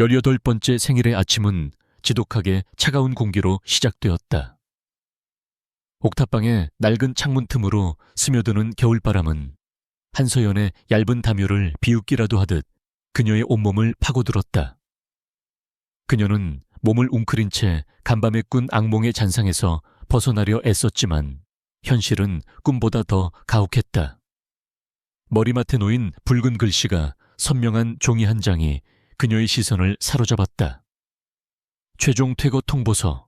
18번째 생일의 아침은 지독하게 차가운 공기로 시작되었다. 옥탑방의 낡은 창문 틈으로 스며드는 겨울바람은 한서연의 얇은 담요를 비웃기라도 하듯 그녀의 온몸을 파고들었다. 그녀는 몸을 웅크린 채 간밤에 꾼 악몽의 잔상에서 벗어나려 애썼지만 현실은 꿈보다 더 가혹했다. 머리맡에 놓인 붉은 글씨가 선명한 종이 한 장이 그녀의 시선을 사로잡았다. 최종 퇴거 통보서.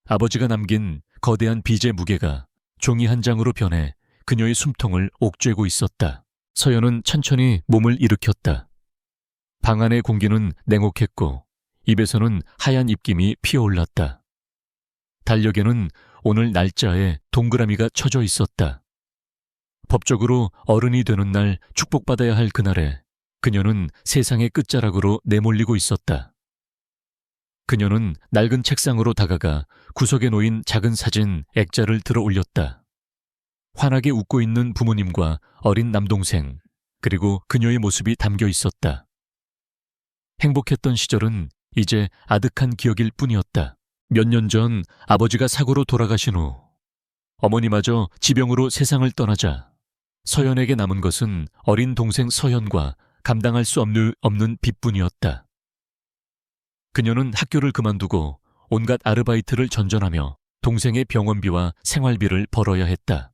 아버지가 남긴 거대한 빚의 무게가 종이 한 장으로 변해 그녀의 숨통을 옥죄고 있었다. 서연은 천천히 몸을 일으켰다. 방 안의 공기는 냉혹했고 입에서는 하얀 입김이 피어올랐다. 달력에는 오늘 날짜에 동그라미가 쳐져 있었다. 법적으로 어른이 되는 날 축복받아야 할 그날에 그녀는 세상의 끝자락으로 내몰리고 있었다. 그녀는 낡은 책상으로 다가가 구석에 놓인 작은 사진 액자를 들어 올렸다. 환하게 웃고 있는 부모님과 어린 남동생, 그리고 그녀의 모습이 담겨 있었다. 행복했던 시절은 이제 아득한 기억일 뿐이었다. 몇 년 전 아버지가 사고로 돌아가신 후 어머니마저 지병으로 세상을 떠나자 서연에게 남은 것은 어린 동생 서연과 감당할 수 없는 빚뿐이었다. 그녀는 학교를 그만두고 온갖 아르바이트를 전전하며 동생의 병원비와 생활비를 벌어야 했다.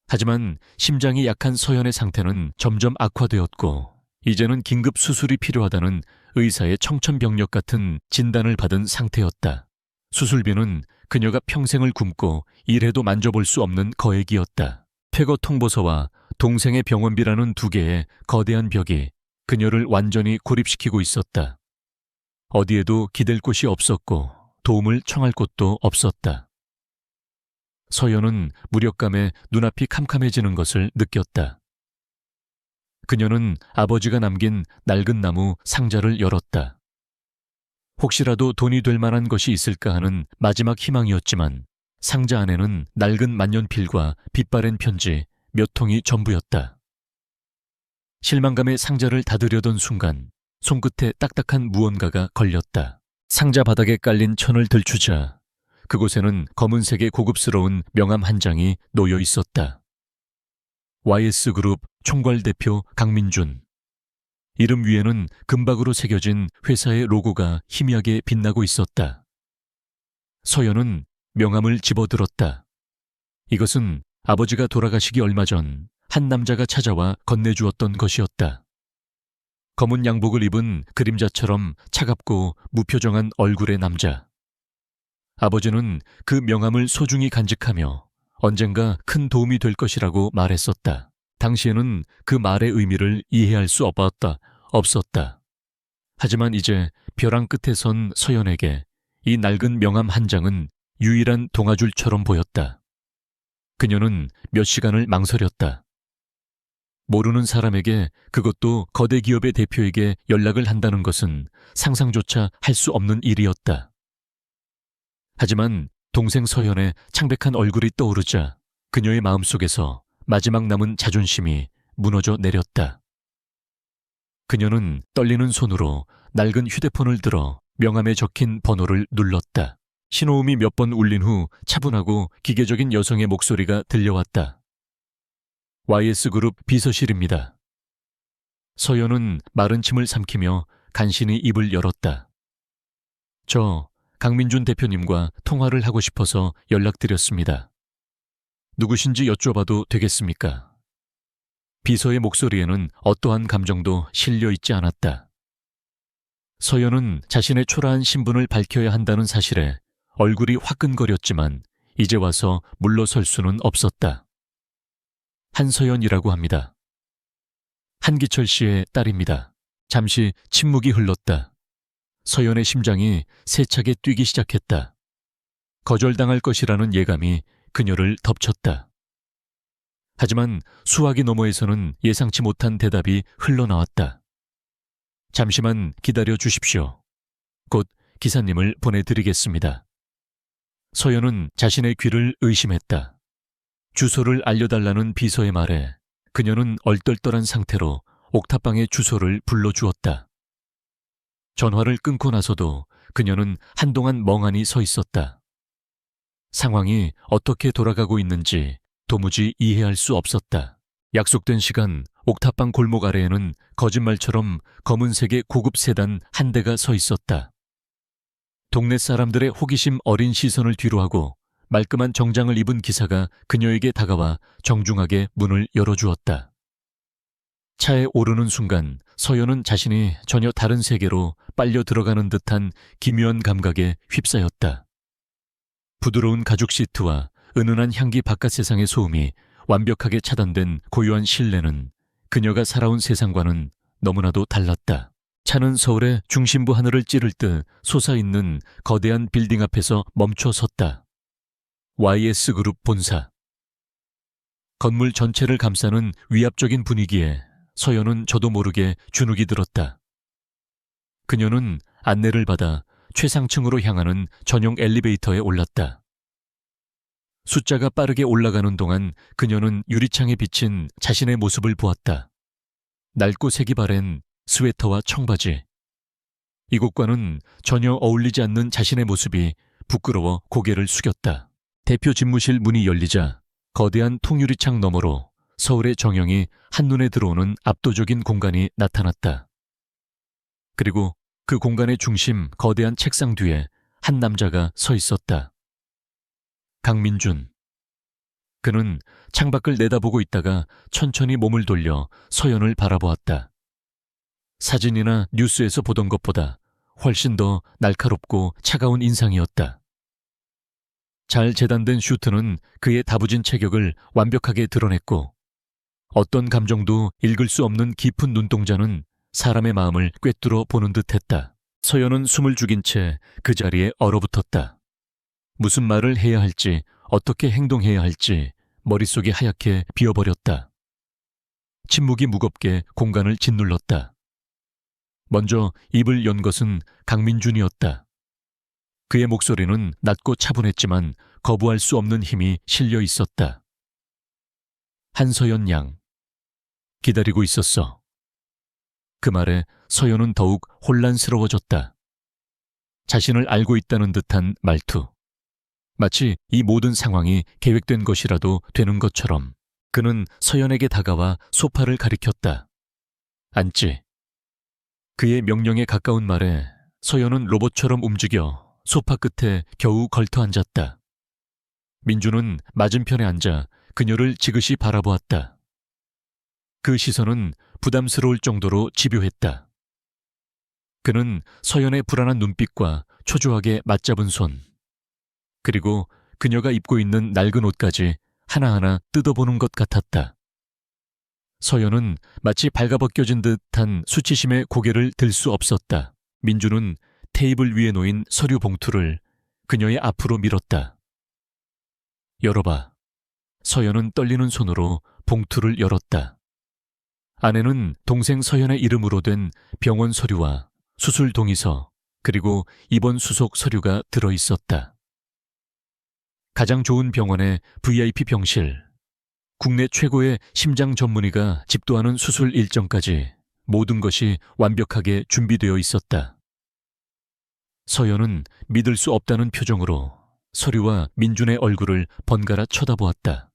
하지만 심장이 약한 서연의 상태는 점점 악화되었고 이제는 긴급 수술이 필요하다는 의사의 청천벽력 같은 진단을 받은 상태였다. 수술비는 그녀가 평생을 굶고 일해도 만져볼 수 없는 거액이었다. 퇴거 통보서와 동생의 병원비라는 두 개의 거대한 벽이 그녀를 완전히 고립시키고 있었다. 어디에도 기댈 곳이 없었고 도움을 청할 곳도 없었다. 서연은 무력감에 눈앞이 캄캄해지는 것을 느꼈다. 그녀는 아버지가 남긴 낡은 나무 상자를 열었다. 혹시라도 돈이 될 만한 것이 있을까 하는 마지막 희망이었지만 상자 안에는 낡은 만년필과 빛바랜 편지 몇 통이 전부였다. 실망감에 상자를 닫으려던 순간 손끝에 딱딱한 무언가가 걸렸다. 상자 바닥에 깔린 천을 들추자 그곳에는 검은색의 고급스러운 명함 한 장이 놓여 있었다. YS그룹 총괄 대표 강민준. 이름 위에는 금박으로 새겨진 회사의 로고가 희미하게 빛나고 있었다. 서연은 명함을 집어들었다. 이것은 아버지가 돌아가시기 얼마 전 한 남자가 찾아와 건네주었던 것이었다. 검은 양복을 입은 그림자처럼 차갑고 무표정한 얼굴의 남자. 아버지는 그 명함을 소중히 간직하며 언젠가 큰 도움이 될 것이라고 말했었다. 당시에는 그 말의 의미를 이해할 수 없었다. 하지만 이제 벼랑 끝에 선 서연에게 이 낡은 명함 한 장은 유일한 동아줄처럼 보였다. 그녀는 몇 시간을 망설였다. 모르는 사람에게, 그것도 거대 기업의 대표에게 연락을 한다는 것은 상상조차 할 수 없는 일이었다. 하지만 동생 서연의 창백한 얼굴이 떠오르자 그녀의 마음속에서 마지막 남은 자존심이 무너져 내렸다. 그녀는 떨리는 손으로 낡은 휴대폰을 들어 명함에 적힌 번호를 눌렀다. 신호음이 몇 번 울린 후 차분하고 기계적인 여성의 목소리가 들려왔다. YS그룹 비서실입니다. 서연은 마른 침을 삼키며 간신히 입을 열었다. 저 강민준 대표님과 통화를 하고 싶어서 연락드렸습니다. 누구신지 여쭤봐도 되겠습니까? 비서의 목소리에는 어떠한 감정도 실려 있지 않았다. 서연은 자신의 초라한 신분을 밝혀야 한다는 사실에 얼굴이 화끈거렸지만 이제 와서 물러설 수는 없었다. 한서연이라고 합니다. 한기철 씨의 딸입니다. 잠시 침묵이 흘렀다. 서연의 심장이 세차게 뛰기 시작했다. 거절당할 것이라는 예감이 그녀를 덮쳤다. 하지만 수화기 너머에서는 예상치 못한 대답이 흘러나왔다. 잠시만 기다려 주십시오. 곧 기사님을 보내드리겠습니다. 서연은 자신의 귀를 의심했다. 주소를 알려달라는 비서의 말에 그녀는 얼떨떨한 상태로 옥탑방의 주소를 불러주었다. 전화를 끊고 나서도 그녀는 한동안 멍하니 서 있었다. 상황이 어떻게 돌아가고 있는지 도무지 이해할 수 없었다. 약속된 시간 옥탑방 골목 아래에는 거짓말처럼 검은색의 고급 세단 한 대가 서 있었다. 동네 사람들의 호기심 어린 시선을 뒤로하고 말끔한 정장을 입은 기사가 그녀에게 다가와 정중하게 문을 열어주었다. 차에 오르는 순간 서연은 자신이 전혀 다른 세계로 빨려 들어가는 듯한 기묘한 감각에 휩싸였다. 부드러운 가죽 시트와 은은한 향기 바깥 세상의 소음이 완벽하게 차단된 고요한 실내는 그녀가 살아온 세상과는 너무나도 달랐다. 차는 서울의 중심부 하늘을 찌를 듯 솟아있는 거대한 빌딩 앞에서 멈춰 섰다. YS그룹 본사. 건물 전체를 감싸는 위압적인 분위기에 서연은 저도 모르게 주눅이 들었다. 그녀는 안내를 받아 최상층으로 향하는 전용 엘리베이터에 올랐다. 숫자가 빠르게 올라가는 동안 그녀는 유리창에 비친 자신의 모습을 보았다. 낡고 색이 바랜 스웨터와 청바지. 이곳과는 전혀 어울리지 않는 자신의 모습이 부끄러워 고개를 숙였다. 대표 집무실 문이 열리자 거대한 통유리창 너머로 서울의 정형이 한눈에 들어오는 압도적인 공간이 나타났다. 그리고 그 공간의 중심 거대한 책상 뒤에 한 남자가 서 있었다. 강민준. 그는 창밖을 내다보고 있다가 천천히 몸을 돌려 서연을 바라보았다. 사진이나 뉴스에서 보던 것보다 훨씬 더 날카롭고 차가운 인상이었다. 잘 재단된 슈트는 그의 다부진 체격을 완벽하게 드러냈고 어떤 감정도 읽을 수 없는 깊은 눈동자는 사람의 마음을 꿰뚫어 보는 듯했다. 서연은 숨을 죽인 채 그 자리에 얼어붙었다. 무슨 말을 해야 할지 어떻게 행동해야 할지 머릿속이 하얗게 비어버렸다. 침묵이 무겁게 공간을 짓눌렀다. 먼저 입을 연 것은 강민준이었다. 그의 목소리는 낮고 차분했지만 거부할 수 없는 힘이 실려 있었다. 한서연 양. 기다리고 있었어. 그 말에 서연은 더욱 혼란스러워졌다. 자신을 알고 있다는 듯한 말투. 마치 이 모든 상황이 계획된 것이라도 되는 것처럼 그는 서연에게 다가와 소파를 가리켰다. 앉지. 그의 명령에 가까운 말에 서연은 로봇처럼 움직여 소파 끝에 겨우 걸터 앉았다. 민주는 맞은편에 앉아 그녀를 지그시 바라보았다. 그 시선은 부담스러울 정도로 집요했다. 그는 서연의 불안한 눈빛과 초조하게 맞잡은 손, 그리고 그녀가 입고 있는 낡은 옷까지 하나하나 뜯어보는 것 같았다. 서연은 마치 발가벗겨진 듯한 수치심에 고개를 들 수 없었다. 민주는 테이블 위에 놓인 서류 봉투를 그녀의 앞으로 밀었다. 열어봐. 서연은 떨리는 손으로 봉투를 열었다. 안에는 동생 서연의 이름으로 된 병원 서류와 수술 동의서, 그리고 입원 수속 서류가 들어있었다. 가장 좋은 병원의 VIP 병실, 국내 최고의 심장 전문의가 집도하는 수술 일정까지 모든 것이 완벽하게 준비되어 있었다. 서연은 믿을 수 없다는 표정으로 서류와 민준의 얼굴을 번갈아 쳐다보았다.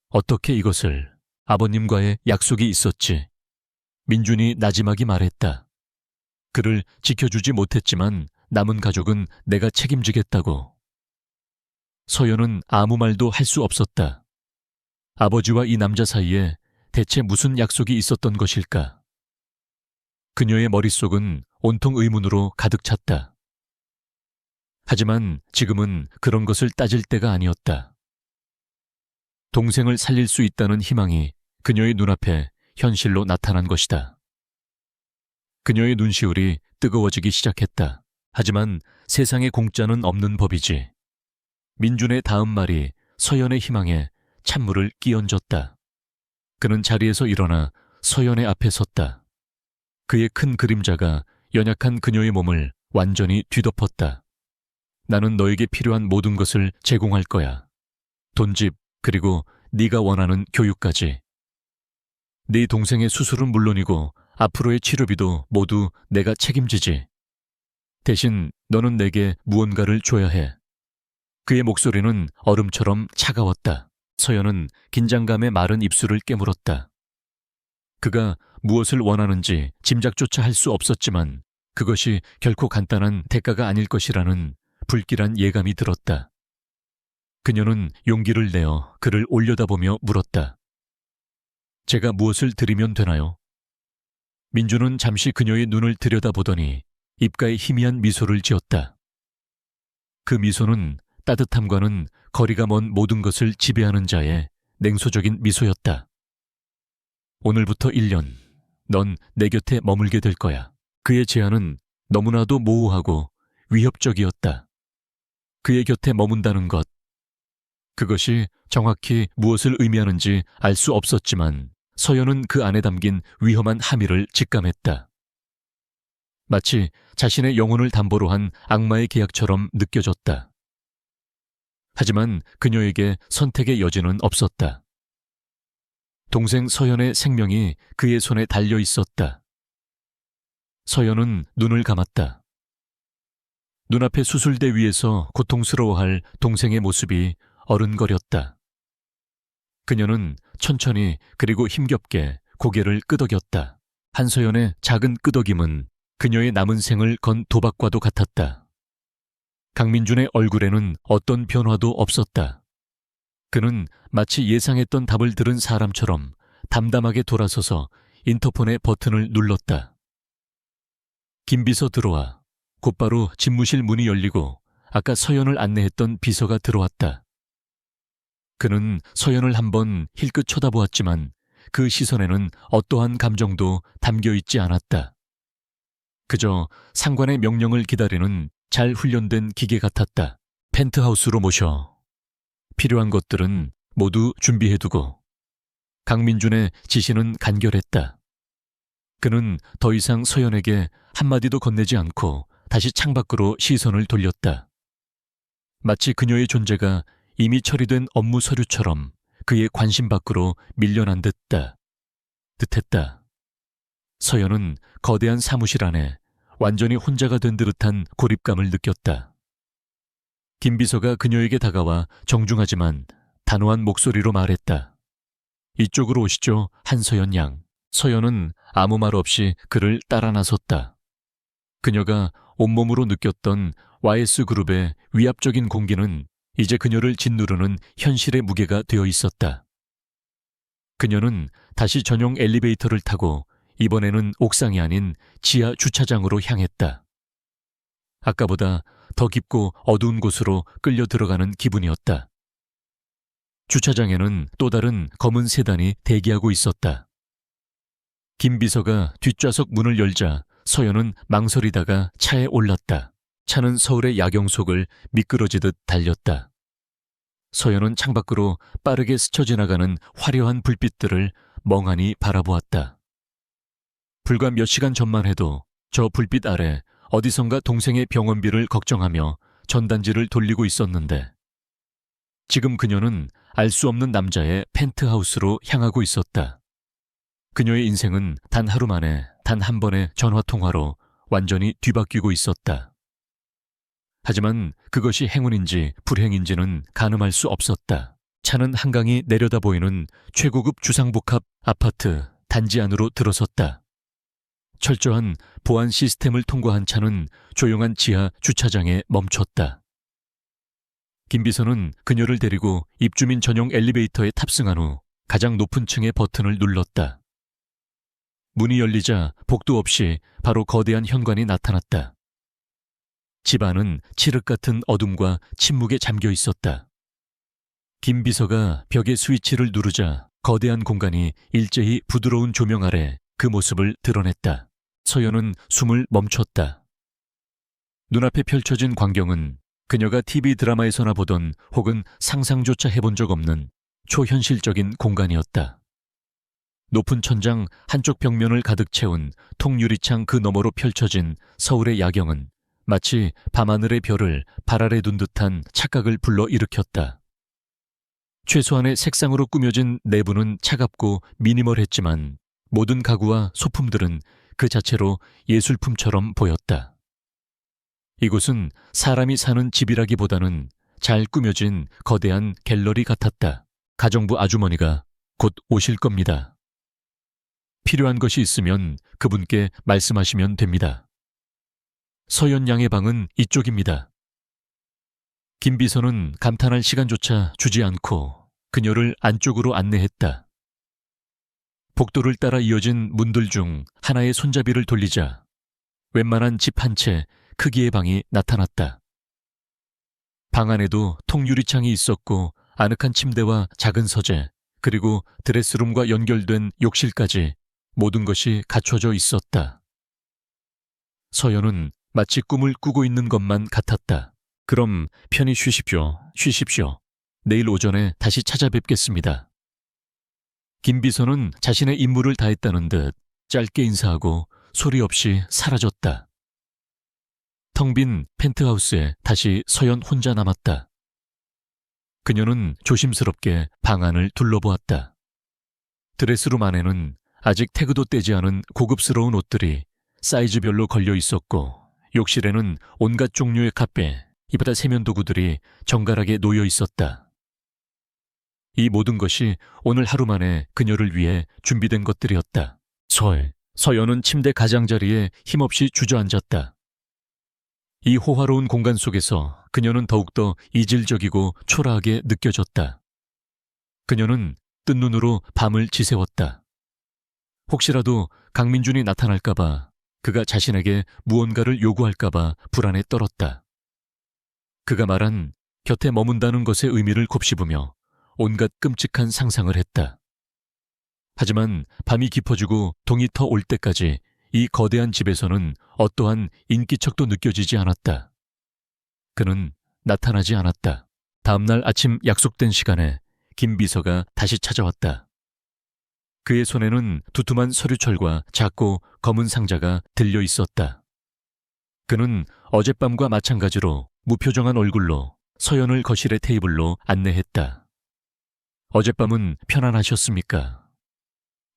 어떻게 이것을? 아버님과의 약속이 있었지. 민준이 나지막이 말했다. 그를 지켜주지 못했지만 남은 가족은 내가 책임지겠다고. 서연은 아무 말도 할 수 없었다. 아버지와 이 남자 사이에 대체 무슨 약속이 있었던 것일까? 그녀의 머릿속은 온통 의문으로 가득 찼다. 하지만 지금은 그런 것을 따질 때가 아니었다. 동생을 살릴 수 있다는 희망이 그녀의 눈앞에 현실로 나타난 것이다. 그녀의 눈시울이 뜨거워지기 시작했다. 하지만 세상에 공짜는 없는 법이지. 민준의 다음 말이 서연의 희망에 찬물을 끼얹었다. 그는 자리에서 일어나 서연의 앞에 섰다. 그의 큰 그림자가 연약한 그녀의 몸을 완전히 뒤덮었다. 나는 너에게 필요한 모든 것을 제공할 거야. 돈집, 그리고 네가 원하는 교육까지. 네 동생의 수술은 물론이고 앞으로의 치료비도 모두 내가 책임지지. 대신 너는 내게 무언가를 줘야 해. 그의 목소리는 얼음처럼 차가웠다. 서연은 긴장감에 마른 입술을 깨물었다. 그가 무엇을 원하는지 짐작조차 할 수 없었지만 그것이 결코 간단한 대가가 아닐 것이라는 불길한 예감이 들었다. 그녀는 용기를 내어 그를 올려다보며 물었다. 제가 무엇을 드리면 되나요? 민주는 잠시 그녀의 눈을 들여다보더니 입가에 희미한 미소를 지었다. 그 미소는 따뜻함과는 거리가 먼 모든 것을 지배하는 자의 냉소적인 미소였다. 오늘부터 1년, 넌 내 곁에 머물게 될 거야. 그의 제안은 너무나도 모호하고 위협적이었다. 그의 곁에 머문다는 것, 그것이 정확히 무엇을 의미하는지 알 수 없었지만 서연은 그 안에 담긴 위험한 함의를 직감했다. 마치 자신의 영혼을 담보로 한 악마의 계약처럼 느껴졌다. 하지만 그녀에게 선택의 여지는 없었다. 동생 서연의 생명이 그의 손에 달려 있었다. 서연은 눈을 감았다. 눈앞의 수술대 위에서 고통스러워할 동생의 모습이 어른거렸다. 그녀는 천천히 그리고 힘겹게 고개를 끄덕였다. 한서연의 작은 끄덕임은 그녀의 남은 생을 건 도박과도 같았다. 강민준의 얼굴에는 어떤 변화도 없었다. 그는 마치 예상했던 답을 들은 사람처럼 담담하게 돌아서서 인터폰의 버튼을 눌렀다. 김비서 들어와. 곧바로 집무실 문이 열리고 아까 서연을 안내했던 비서가 들어왔다. 그는 서연을 한번 힐끗 쳐다보았지만 그 시선에는 어떠한 감정도 담겨있지 않았다. 그저 상관의 명령을 기다리는 잘 훈련된 기계 같았다. 펜트하우스로 모셔. 필요한 것들은 모두 준비해두고. 강민준의 지시는 간결했다. 그는 더 이상 서연에게 한마디도 건네지 않고 다시 창밖으로 시선을 돌렸다. 마치 그녀의 존재가 이미 처리된 업무 서류처럼 그의 관심 밖으로 밀려난 듯했다. 서연은 거대한 사무실 안에 완전히 혼자가 된 듯한 고립감을 느꼈다. 김 비서가 그녀에게 다가와 정중하지만 단호한 목소리로 말했다. 이쪽으로 오시죠, 한서연 양. 서연은 아무 말 없이 그를 따라 나섰다. 그녀가 온몸으로 느꼈던 YS그룹의 위압적인 공기는 이제 그녀를 짓누르는 현실의 무게가 되어 있었다. 그녀는 다시 전용 엘리베이터를 타고 이번에는 옥상이 아닌 지하 주차장으로 향했다. 아까보다 더 깊고 어두운 곳으로 끌려 들어가는 기분이었다. 주차장에는 또 다른 검은 세단이 대기하고 있었다. 김 비서가 뒷좌석 문을 열자 서연은 망설이다가 차에 올랐다. 차는 서울의 야경 속을 미끄러지듯 달렸다. 서연은 창밖으로 빠르게 스쳐 지나가는 화려한 불빛들을 멍하니 바라보았다. 불과 몇 시간 전만 해도 저 불빛 아래 어디선가 동생의 병원비를 걱정하며 전단지를 돌리고 있었는데 지금 그녀는 알 수 없는 남자의 펜트하우스로 향하고 있었다. 그녀의 인생은 단 하루 만에 단 한 번의 전화통화로 완전히 뒤바뀌고 있었다. 하지만 그것이 행운인지 불행인지는 가늠할 수 없었다. 차는 한강이 내려다 보이는 최고급 주상복합 아파트 단지 안으로 들어섰다. 철저한 보안 시스템을 통과한 차는 조용한 지하 주차장에 멈췄다. 김 비서는 그녀를 데리고 입주민 전용 엘리베이터에 탑승한 후 가장 높은 층의 버튼을 눌렀다. 문이 열리자 복도 없이 바로 거대한 현관이 나타났다. 집 안은 칠흑 같은 어둠과 침묵에 잠겨 있었다. 김 비서가 벽의 스위치를 누르자 거대한 공간이 일제히 부드러운 조명 아래 그 모습을 드러냈다. 서연은 숨을 멈췄다. 눈앞에 펼쳐진 광경은 그녀가 TV 드라마에서나 보던 혹은 상상조차 해본 적 없는 초현실적인 공간이었다. 높은 천장 한쪽 벽면을 가득 채운 통유리창 그 너머로 펼쳐진 서울의 야경은 마치 밤하늘의 별을 발 아래 둔 듯한 착각을 불러일으켰다. 최소한의 색상으로 꾸며진 내부는 차갑고 미니멀했지만 모든 가구와 소품들은 그 자체로 예술품처럼 보였다. 이곳은 사람이 사는 집이라기보다는 잘 꾸며진 거대한 갤러리 같았다. 가정부 아주머니가 곧 오실 겁니다. 필요한 것이 있으면 그분께 말씀하시면 됩니다. 서연 양의 방은 이쪽입니다. 김 비서는 감탄할 시간조차 주지 않고 그녀를 안쪽으로 안내했다. 복도를 따라 이어진 문들 중 하나의 손잡이를 돌리자 웬만한 집 한 채 크기의 방이 나타났다. 방 안에도 통유리창이 있었고 아늑한 침대와 작은 서재, 그리고 드레스룸과 연결된 욕실까지 모든 것이 갖춰져 있었다. 서연은 마치 꿈을 꾸고 있는 것만 같았다. 그럼 편히 쉬십시오. 내일 오전에 다시 찾아뵙겠습니다. 김 비서는 자신의 임무를 다했다는 듯 짧게 인사하고 소리 없이 사라졌다. 텅 빈 펜트하우스에 다시 서연 혼자 남았다. 그녀는 조심스럽게 방 안을 둘러보았다. 드레스룸 안에는 아직 태그도 떼지 않은 고급스러운 옷들이 사이즈별로 걸려 있었고, 욕실에는 온갖 종류의 카페, 이보다 세면도구들이 정갈하게 놓여 있었다. 이 모든 것이 오늘 하루 만에 그녀를 위해 준비된 것들이었다. 서연은 침대 가장자리에 힘없이 주저앉았다. 이 호화로운 공간 속에서 그녀는 더욱더 이질적이고 초라하게 느껴졌다. 그녀는 뜬 눈으로 밤을 지새웠다. 혹시라도 강민준이 나타날까봐, 그가 자신에게 무언가를 요구할까봐 불안에 떨었다. 그가 말한 곁에 머문다는 것의 의미를 곱씹으며 온갖 끔찍한 상상을 했다. 하지만 밤이 깊어지고 동이 터 올 때까지 이 거대한 집에서는 어떠한 인기척도 느껴지지 않았다. 그는 나타나지 않았다. 다음날 아침 약속된 시간에 김 비서가 다시 찾아왔다. 그의 손에는 두툼한 서류철과 작고 검은 상자가 들려 있었다. 그는 어젯밤과 마찬가지로 무표정한 얼굴로 서연을 거실의 테이블로 안내했다. 어젯밤은 편안하셨습니까?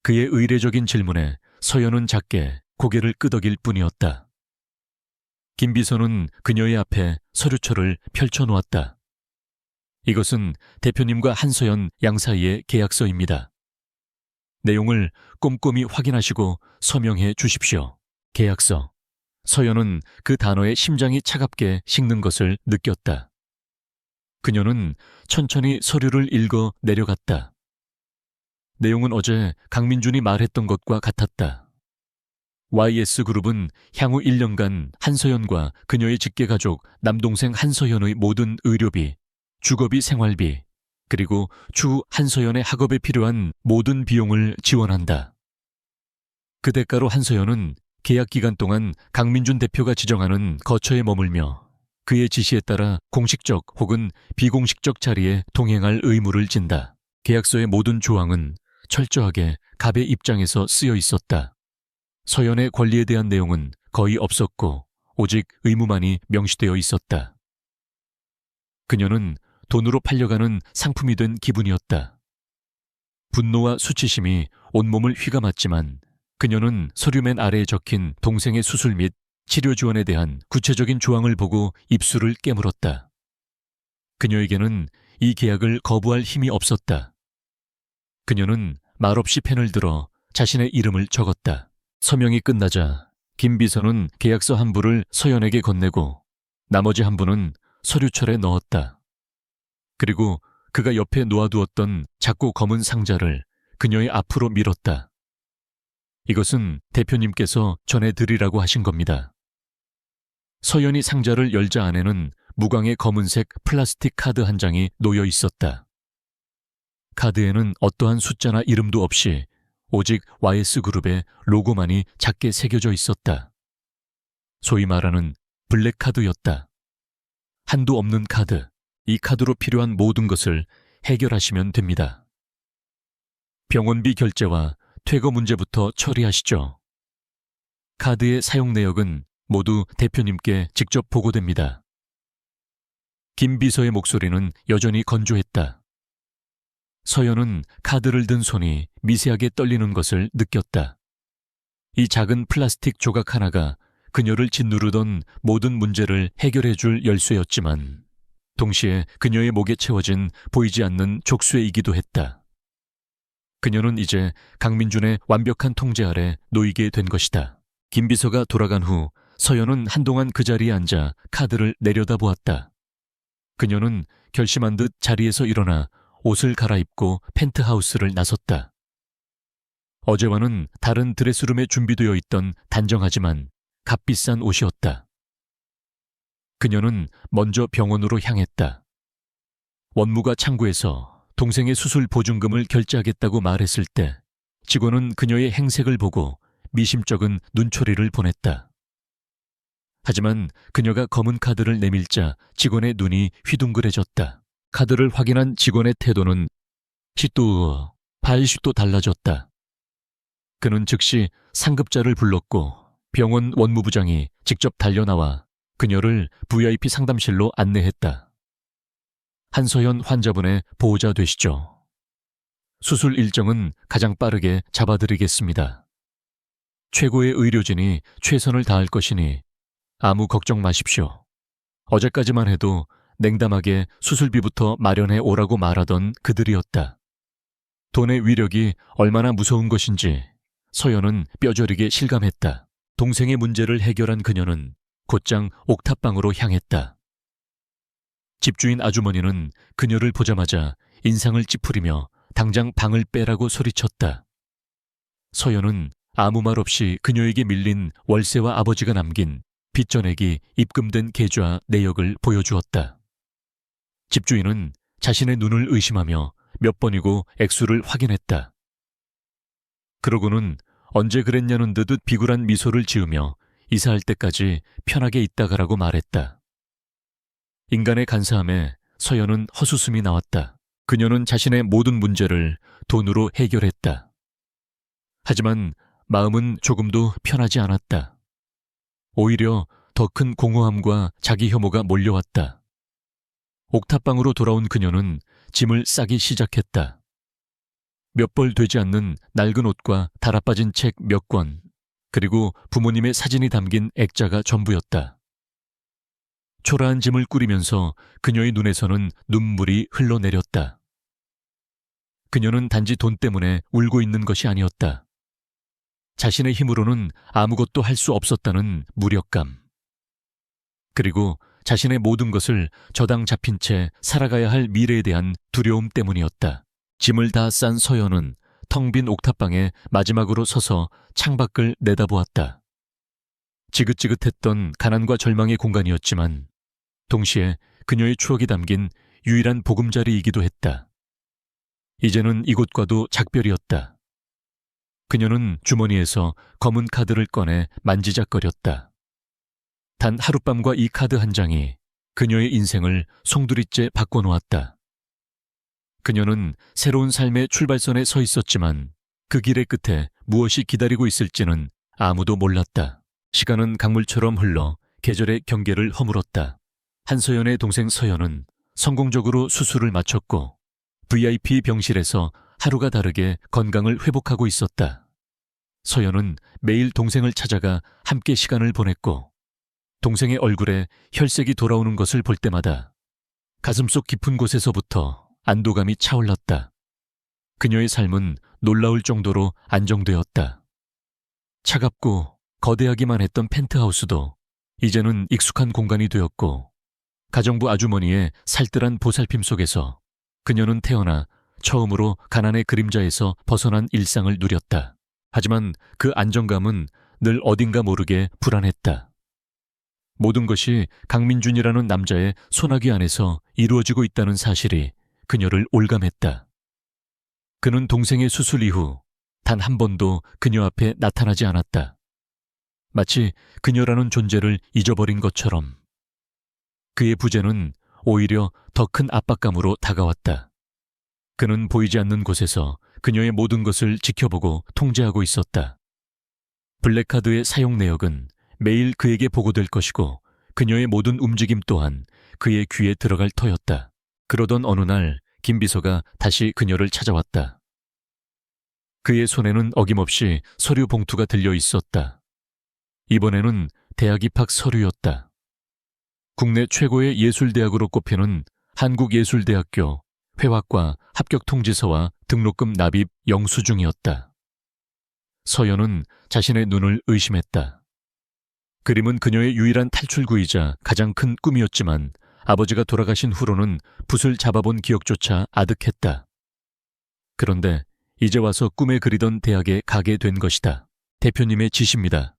그의 의례적인 질문에 서연은 작게 고개를 끄덕일 뿐이었다. 김 비서는 그녀의 앞에 서류철을 펼쳐놓았다. 이것은 대표님과 한서연 양 사이의 계약서입니다. 내용을 꼼꼼히 확인하시고 서명해 주십시오. 계약서. 서연은 그 단어에 심장이 차갑게 식는 것을 느꼈다. 그녀는 천천히 서류를 읽어 내려갔다. 내용은 어제 강민준이 말했던 것과 같았다. YS그룹은 향후 1년간 한서연과 그녀의 직계가족 남동생 한서연의 모든 의료비, 주거비, 생활비, 그리고 추후 한서연의 학업에 필요한 모든 비용을 지원한다. 그 대가로 한서연은 계약 기간 동안 강민준 대표가 지정하는 거처에 머물며 그의 지시에 따라 공식적 혹은 비공식적 자리에 동행할 의무를 진다. 계약서의 모든 조항은 철저하게 갑의 입장에서 쓰여 있었다. 서연의 권리에 대한 내용은 거의 없었고 오직 의무만이 명시되어 있었다. 그녀는 돈으로 팔려가는 상품이 된 기분이었다. 분노와 수치심이 온몸을 휘감았지만 그녀는 서류맨 아래에 적힌 동생의 수술 및 치료 지원에 대한 구체적인 조항을 보고 입술을 깨물었다. 그녀에게는 이 계약을 거부할 힘이 없었다. 그녀는 말없이 펜을 들어 자신의 이름을 적었다. 서명이 끝나자 김 비서는 계약서 한 부를 서연에게 건네고 나머지 한 부는 서류철에 넣었다. 그리고 그가 옆에 놓아두었던 작고 검은 상자를 그녀의 앞으로 밀었다. 이것은 대표님께서 전해드리라고 하신 겁니다. 서연이 상자를 열자 안에는 무광의 검은색 플라스틱 카드 한 장이 놓여 있었다. 카드에는 어떠한 숫자나 이름도 없이 오직 YS그룹의 로고만이 작게 새겨져 있었다. 소위 말하는 블랙카드였다. 한도 없는 카드, 이 카드로 필요한 모든 것을 해결하시면 됩니다. 병원비 결제와 퇴거 문제부터 처리하시죠. 카드의 사용 내역은 모두 대표님께 직접 보고됩니다. 김 비서의 목소리는 여전히 건조했다. 서연은 카드를 든 손이 미세하게 떨리는 것을 느꼈다. 이 작은 플라스틱 조각 하나가 그녀를 짓누르던 모든 문제를 해결해 줄 열쇠였지만 동시에 그녀의 목에 채워진 보이지 않는 족쇄이기도 했다. 그녀는 이제 강민준의 완벽한 통제 아래 놓이게 된 것이다. 김 비서가 돌아간 후 서연은 한동안 그 자리에 앉아 카드를 내려다보았다. 그녀는 결심한 듯 자리에서 일어나 옷을 갈아입고 펜트하우스를 나섰다. 어제와는 다른 드레스룸에 준비되어 있던 단정하지만 값비싼 옷이었다. 그녀는 먼저 병원으로 향했다. 원무가 창구에서 동생의 수술 보증금을 결제하겠다고 말했을 때 직원은 그녀의 행색을 보고 미심쩍은 눈초리를 보냈다. 하지만 그녀가 검은 카드를 내밀자 직원의 눈이 휘둥그레졌다. 카드를 확인한 직원의 태도는 발시도 달라졌다. 그는 즉시 상급자를 불렀고 병원 원무부장이 직접 달려나와 그녀를 VIP 상담실로 안내했다. 한서연 환자분의 보호자 되시죠. 수술 일정은 가장 빠르게 잡아드리겠습니다. 최고의 의료진이 최선을 다할 것이니 아무 걱정 마십시오. 어제까지만 해도 냉담하게 수술비부터 마련해 오라고 말하던 그들이었다. 돈의 위력이 얼마나 무서운 것인지 서연은 뼈저리게 실감했다. 동생의 문제를 해결한 그녀는 곧장 옥탑방으로 향했다. 집주인 아주머니는 그녀를 보자마자 인상을 찌푸리며 당장 방을 빼라고 소리쳤다. 서연은 아무 말 없이 그녀에게 밀린 월세와 아버지가 남긴 빚전액이 입금된 계좌 내역을 보여주었다. 집주인은 자신의 눈을 의심하며 몇 번이고 액수를 확인했다. 그러고는 언제 그랬냐는 듯 비굴한 미소를 지으며 이사할 때까지 편하게 있다 가라고 말했다. 인간의 간사함에 서연은 헛웃음이 나왔다. 그녀는 자신의 모든 문제를 돈으로 해결했다. 하지만 마음은 조금도 편하지 않았다. 오히려 더 큰 공허함과 자기 혐오가 몰려왔다. 옥탑방으로 돌아온 그녀는 짐을 싸기 시작했다. 몇 벌 되지 않는 낡은 옷과 달아빠진 책 몇 권, 그리고 부모님의 사진이 담긴 액자가 전부였다. 초라한 짐을 꾸리면서 그녀의 눈에서는 눈물이 흘러내렸다. 그녀는 단지 돈 때문에 울고 있는 것이 아니었다. 자신의 힘으로는 아무것도 할 수 없었다는 무력감. 그리고 자신의 모든 것을 저당 잡힌 채 살아가야 할 미래에 대한 두려움 때문이었다. 짐을 다 싼 서연은 텅 빈 옥탑방에 마지막으로 서서 창밖을 내다보았다. 지긋지긋했던 가난과 절망의 공간이었지만 동시에 그녀의 추억이 담긴 유일한 보금자리이기도 했다. 이제는 이곳과도 작별이었다. 그녀는 주머니에서 검은 카드를 꺼내 만지작거렸다. 단 하룻밤과 이 카드 한 장이 그녀의 인생을 송두리째 바꿔놓았다. 그녀는 새로운 삶의 출발선에 서 있었지만 그 길의 끝에 무엇이 기다리고 있을지는 아무도 몰랐다. 시간은 강물처럼 흘러 계절의 경계를 허물었다. 한서연의 동생 서연은 성공적으로 수술을 마쳤고 VIP 병실에서 하루가 다르게 건강을 회복하고 있었다. 서연은 매일 동생을 찾아가 함께 시간을 보냈고 동생의 얼굴에 혈색이 돌아오는 것을 볼 때마다 가슴속 깊은 곳에서부터 안도감이 차올랐다. 그녀의 삶은 놀라울 정도로 안정되었다. 차갑고 거대하기만 했던 펜트하우스도 이제는 익숙한 공간이 되었고 가정부 아주머니의 살뜰한 보살핌 속에서 그녀는 태어나 처음으로 가난의 그림자에서 벗어난 일상을 누렸다. 하지만 그 안정감은 늘 어딘가 모르게 불안했다. 모든 것이 강민준이라는 남자의 소나기 안에서 이루어지고 있다는 사실이 그녀를 올감했다. 그는 동생의 수술 이후 단 한 번도 그녀 앞에 나타나지 않았다. 마치 그녀라는 존재를 잊어버린 것처럼. 그의 부재는 오히려 더 큰 압박감으로 다가왔다. 그는 보이지 않는 곳에서 그녀의 모든 것을 지켜보고 통제하고 있었다. 블랙카드의 사용 내역은 매일 그에게 보고될 것이고 그녀의 모든 움직임 또한 그의 귀에 들어갈 터였다. 그러던 어느 날 김비서가 다시 그녀를 찾아왔다. 그의 손에는 어김없이 서류 봉투가 들려 있었다. 이번에는 대학 입학 서류였다. 국내 최고의 예술대학으로 꼽히는 한국예술대학교 회화과 합격 통지서와 등록금 납입 영수증이었다. 서연은 자신의 눈을 의심했다. 그림은 그녀의 유일한 탈출구이자 가장 큰 꿈이었지만 아버지가 돌아가신 후로는 붓을 잡아본 기억조차 아득했다. 그런데 이제 와서 꿈에 그리던 대학에 가게 된 것이다. 대표님의 지시입니다.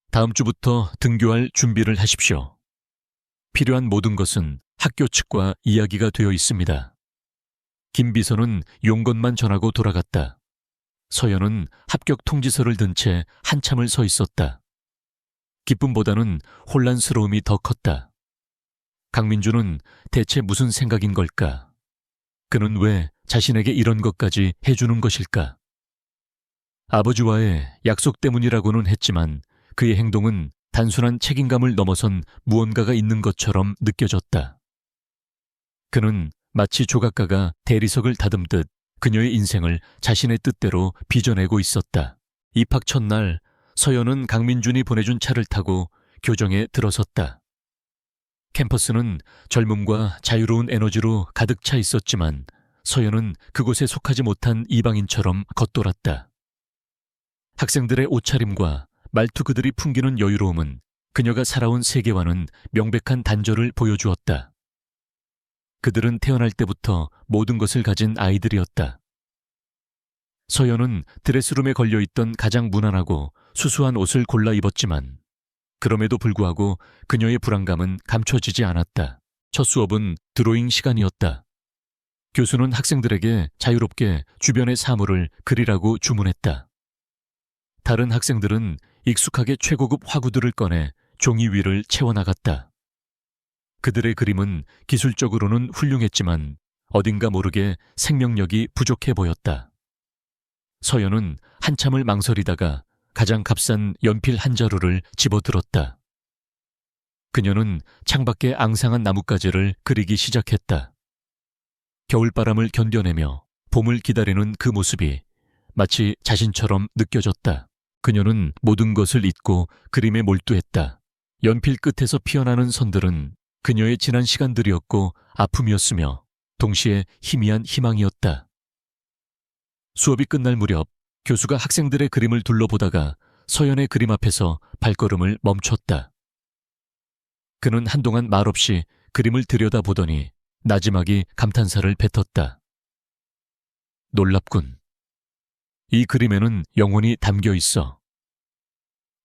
다음 주부터 등교할 준비를 하십시오. 필요한 모든 것은 학교 측과 이야기가 되어 있습니다. 김 비서는 용건만 전하고 돌아갔다. 서연은 합격 통지서를 든 채 한참을 서 있었다. 기쁨보다는 혼란스러움이 더 컸다. 강민주는 대체 무슨 생각인 걸까? 그는 왜 자신에게 이런 것까지 해주는 것일까? 아버지와의 약속 때문이라고는 했지만 그의 행동은 단순한 책임감을 넘어선 무언가가 있는 것처럼 느껴졌다. 그는 마치 조각가가 대리석을 다듬듯 그녀의 인생을 자신의 뜻대로 빚어내고 있었다. 입학 첫날 서연은 강민준이 보내준 차를 타고 교정에 들어섰다. 캠퍼스는 젊음과 자유로운 에너지로 가득 차 있었지만 서연은 그곳에 속하지 못한 이방인처럼 겉돌았다. 학생들의 옷차림과 말투 그들이 풍기는 여유로움은 그녀가 살아온 세계와는 명백한 단절을 보여주었다. 그들은 태어날 때부터 모든 것을 가진 아이들이었다. 서연은 드레스룸에 걸려있던 가장 무난하고 수수한 옷을 골라 입었지만 그럼에도 불구하고 그녀의 불안감은 감춰지지 않았다. 첫 수업은 드로잉 시간이었다. 교수는 학생들에게 자유롭게 주변의 사물을 그리라고 주문했다. 다른 학생들은 익숙하게 최고급 화구들을 꺼내 종이 위를 채워나갔다. 그들의 그림은 기술적으로는 훌륭했지만 어딘가 모르게 생명력이 부족해 보였다. 서연은 한참을 망설이다가 가장 값싼 연필 한 자루를 집어들었다. 그녀는 창밖의 앙상한 나뭇가지를 그리기 시작했다. 겨울바람을 견뎌내며 봄을 기다리는 그 모습이 마치 자신처럼 느껴졌다. 그녀는 모든 것을 잊고 그림에 몰두했다. 연필 끝에서 피어나는 선들은 그녀의 지난 시간들이었고 아픔이었으며 동시에 희미한 희망이었다. 수업이 끝날 무렵 교수가 학생들의 그림을 둘러보다가 서연의 그림 앞에서 발걸음을 멈췄다. 그는 한동안 말없이 그림을 들여다보더니 나지막이 감탄사를 뱉었다. 놀랍군. 이 그림에는 영혼이 담겨 있어.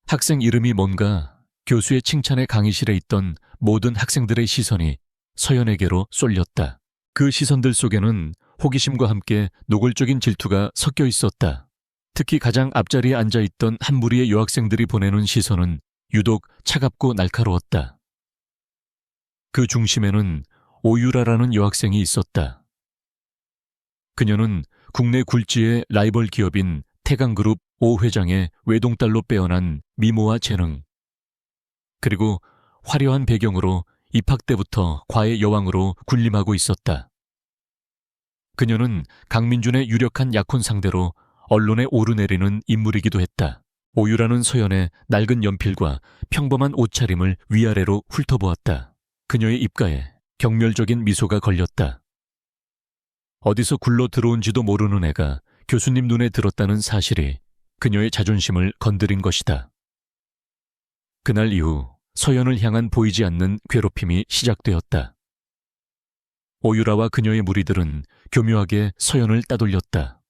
학생 이름이 뭔가 교수의 칭찬에 강의실에 있던 모든 학생들의 시선이 서연에게로 쏠렸다. 그 시선들 속에는 호기심과 함께 노골적인 질투가 섞여 있었다. 특히 가장 앞자리에 앉아있던 한 무리의 여학생들이 보내는 시선은 유독 차갑고 날카로웠다. 그 중심에는 오유라라는 여학생이 있었다. 그녀는 국내 굴지의 라이벌 기업인 태강그룹 오 회장의 외동딸로 빼어난 미모와 재능, 그리고 화려한 배경으로 입학 때부터 과의 여왕으로 군림하고 있었다. 그녀는 강민준의 유력한 약혼 상대로 언론에 오르내리는 인물이기도 했다. 오유라는 서연의 낡은 연필과 평범한 옷차림을 위아래로 훑어보았다. 그녀의 입가에 경멸적인 미소가 걸렸다. 어디서 굴러 들어온지도 모르는 애가 교수님 눈에 들었다는 사실이 그녀의 자존심을 건드린 것이다. 그날 이후 서연을 향한 보이지 않는 괴롭힘이 시작되었다. 오유라와 그녀의 무리들은 교묘하게 서연을 따돌렸다.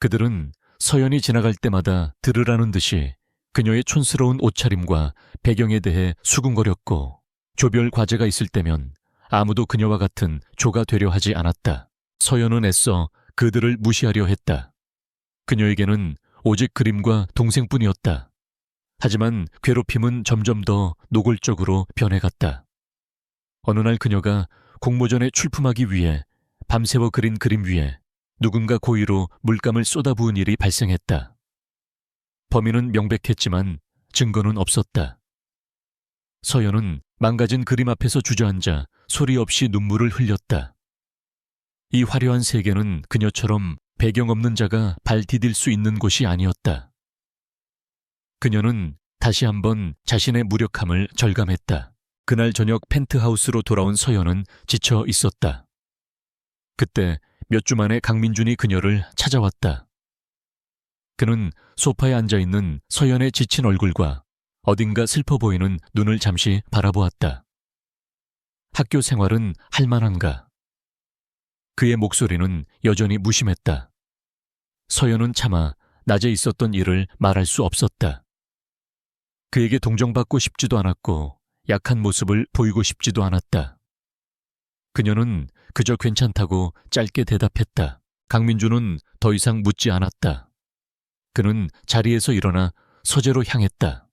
그들은 서연이 지나갈 때마다 들으라는 듯이 그녀의 촌스러운 옷차림과 배경에 대해 수군거렸고 조별 과제가 있을 때면 아무도 그녀와 같은 조가 되려 하지 않았다. 서연은 애써 그들을 무시하려 했다. 그녀에게는 오직 그림과 동생뿐이었다. 하지만 괴롭힘은 점점 더 노골적으로 변해갔다. 어느 날 그녀가 공모전에 출품하기 위해 밤새워 그린 그림 위에 누군가 고의로 물감을 쏟아부은 일이 발생했다. 범인은 명백했지만 증거는 없었다. 서연은 망가진 그림 앞에서 주저앉아 소리 없이 눈물을 흘렸다. 이 화려한 세계는 그녀처럼 배경 없는 자가 발 디딜 수 있는 곳이 아니었다. 그녀는 다시 한번 자신의 무력함을 절감했다. 그날 저녁 펜트하우스로 돌아온 서연은 지쳐 있었다. 그때 몇 주 만에 강민준이 그녀를 찾아왔다. 그는 소파에 앉아있는 서연의 지친 얼굴과 어딘가 슬퍼 보이는 눈을 잠시 바라보았다. 학교 생활은 할만한가? 그의 목소리는 여전히 무심했다. 서연은 차마 낮에 있었던 일을 말할 수 없었다. 그에게 동정받고 싶지도 않았고 약한 모습을 보이고 싶지도 않았다. 그녀는 그저 괜찮다고 짧게 대답했다. 강민주는 더 이상 묻지 않았다. 그는 자리에서 일어나 서재로 향했다.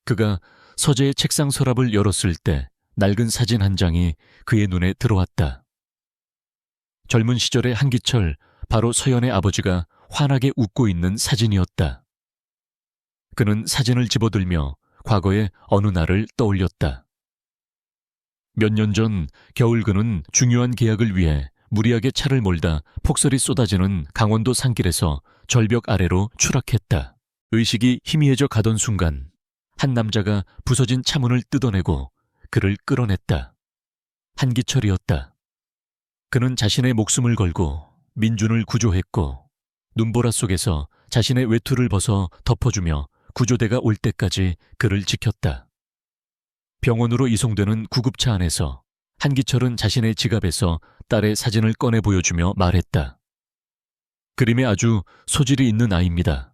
그가 서재의 책상 서랍을 열었을 때 낡은 사진 한 장이 그의 눈에 들어왔다. 젊은 시절의 한기철, 바로 서연의 아버지가 환하게 웃고 있는 사진이었다. 그는 사진을 집어들며 과거의 어느 날을 떠올렸다. 몇 년 전 겨울 그는 중요한 계약을 위해 무리하게 차를 몰다 폭설이 쏟아지는 강원도 산길에서 절벽 아래로 추락했다. 의식이 희미해져 가던 순간 한 남자가 부서진 차문을 뜯어내고 그를 끌어냈다. 한기철이었다. 그는 자신의 목숨을 걸고 민준을 구조했고 눈보라 속에서 자신의 외투를 벗어 덮어주며 구조대가 올 때까지 그를 지켰다. 병원으로 이송되는 구급차 안에서 한기철은 자신의 지갑에서 딸의 사진을 꺼내 보여주며 말했다. 그림에 아주 소질이 있는 아이입니다.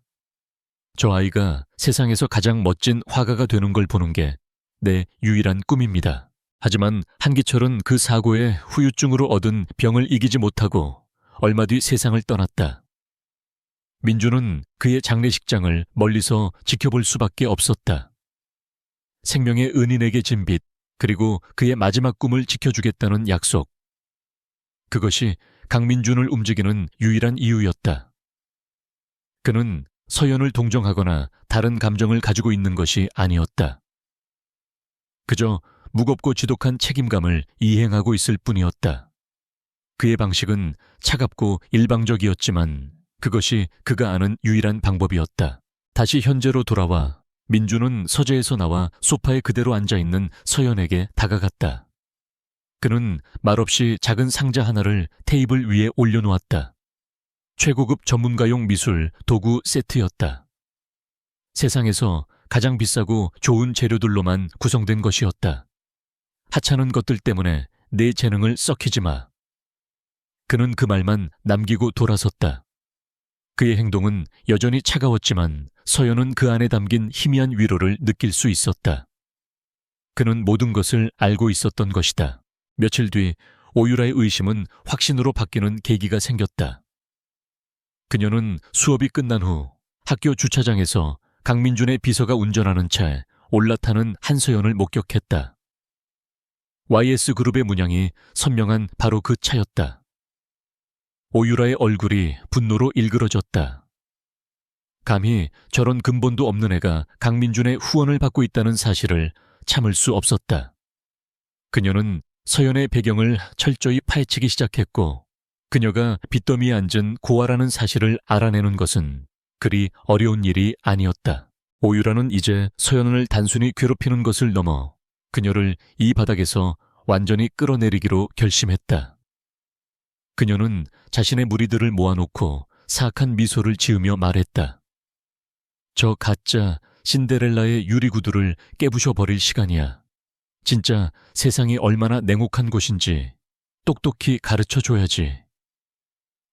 저 아이가 세상에서 가장 멋진 화가가 되는 걸 보는 게 내 유일한 꿈입니다. 하지만 한기철은 그 사고에 후유증으로 얻은 병을 이기지 못하고 얼마 뒤 세상을 떠났다. 민주는 그의 장례식장을 멀리서 지켜볼 수밖에 없었다. 생명의 은인에게 진 빚, 그리고 그의 마지막 꿈을 지켜주겠다는 약속. 그것이 강민준을 움직이는 유일한 이유였다. 그는 서연을 동정하거나 다른 감정을 가지고 있는 것이 아니었다. 그저 무겁고 지독한 책임감을 이행하고 있을 뿐이었다. 그의 방식은 차갑고 일방적이었지만 그것이 그가 아는 유일한 방법이었다. 다시 현재로 돌아와 민주는 서재에서 나와 소파에 그대로 앉아있는 서연에게 다가갔다. 그는 말없이 작은 상자 하나를 테이블 위에 올려놓았다. 최고급 전문가용 미술 도구 세트였다. 세상에서 가장 비싸고 좋은 재료들로만 구성된 것이었다. 하찮은 것들 때문에 내 재능을 썩히지 마. 그는 그 말만 남기고 돌아섰다. 그의 행동은 여전히 차가웠지만 서연은 그 안에 담긴 희미한 위로를 느낄 수 있었다. 그는 모든 것을 알고 있었던 것이다. 며칠 뒤 오유라의 의심은 확신으로 바뀌는 계기가 생겼다. 그녀는 수업이 끝난 후 학교 주차장에서 강민준의 비서가 운전하는 차에 올라타는 한서연을 목격했다. YS그룹의 문양이 선명한 바로 그 차였다. 오유라의 얼굴이 분노로 일그러졌다. 감히 저런 근본도 없는 애가 강민준의 후원을 받고 있다는 사실을 참을 수 없었다. 그녀는 서연의 배경을 철저히 파헤치기 시작했고 그녀가 빚더미에 앉은 고아라는 사실을 알아내는 것은 그리 어려운 일이 아니었다. 오유라는 이제 서연을 단순히 괴롭히는 것을 넘어 그녀를 이 바닥에서 완전히 끌어내리기로 결심했다. 그녀는 자신의 무리들을 모아놓고 사악한 미소를 지으며 말했다. 저 가짜 신데렐라의 유리구두를 깨부셔버릴 시간이야. 진짜 세상이 얼마나 냉혹한 곳인지 똑똑히 가르쳐줘야지.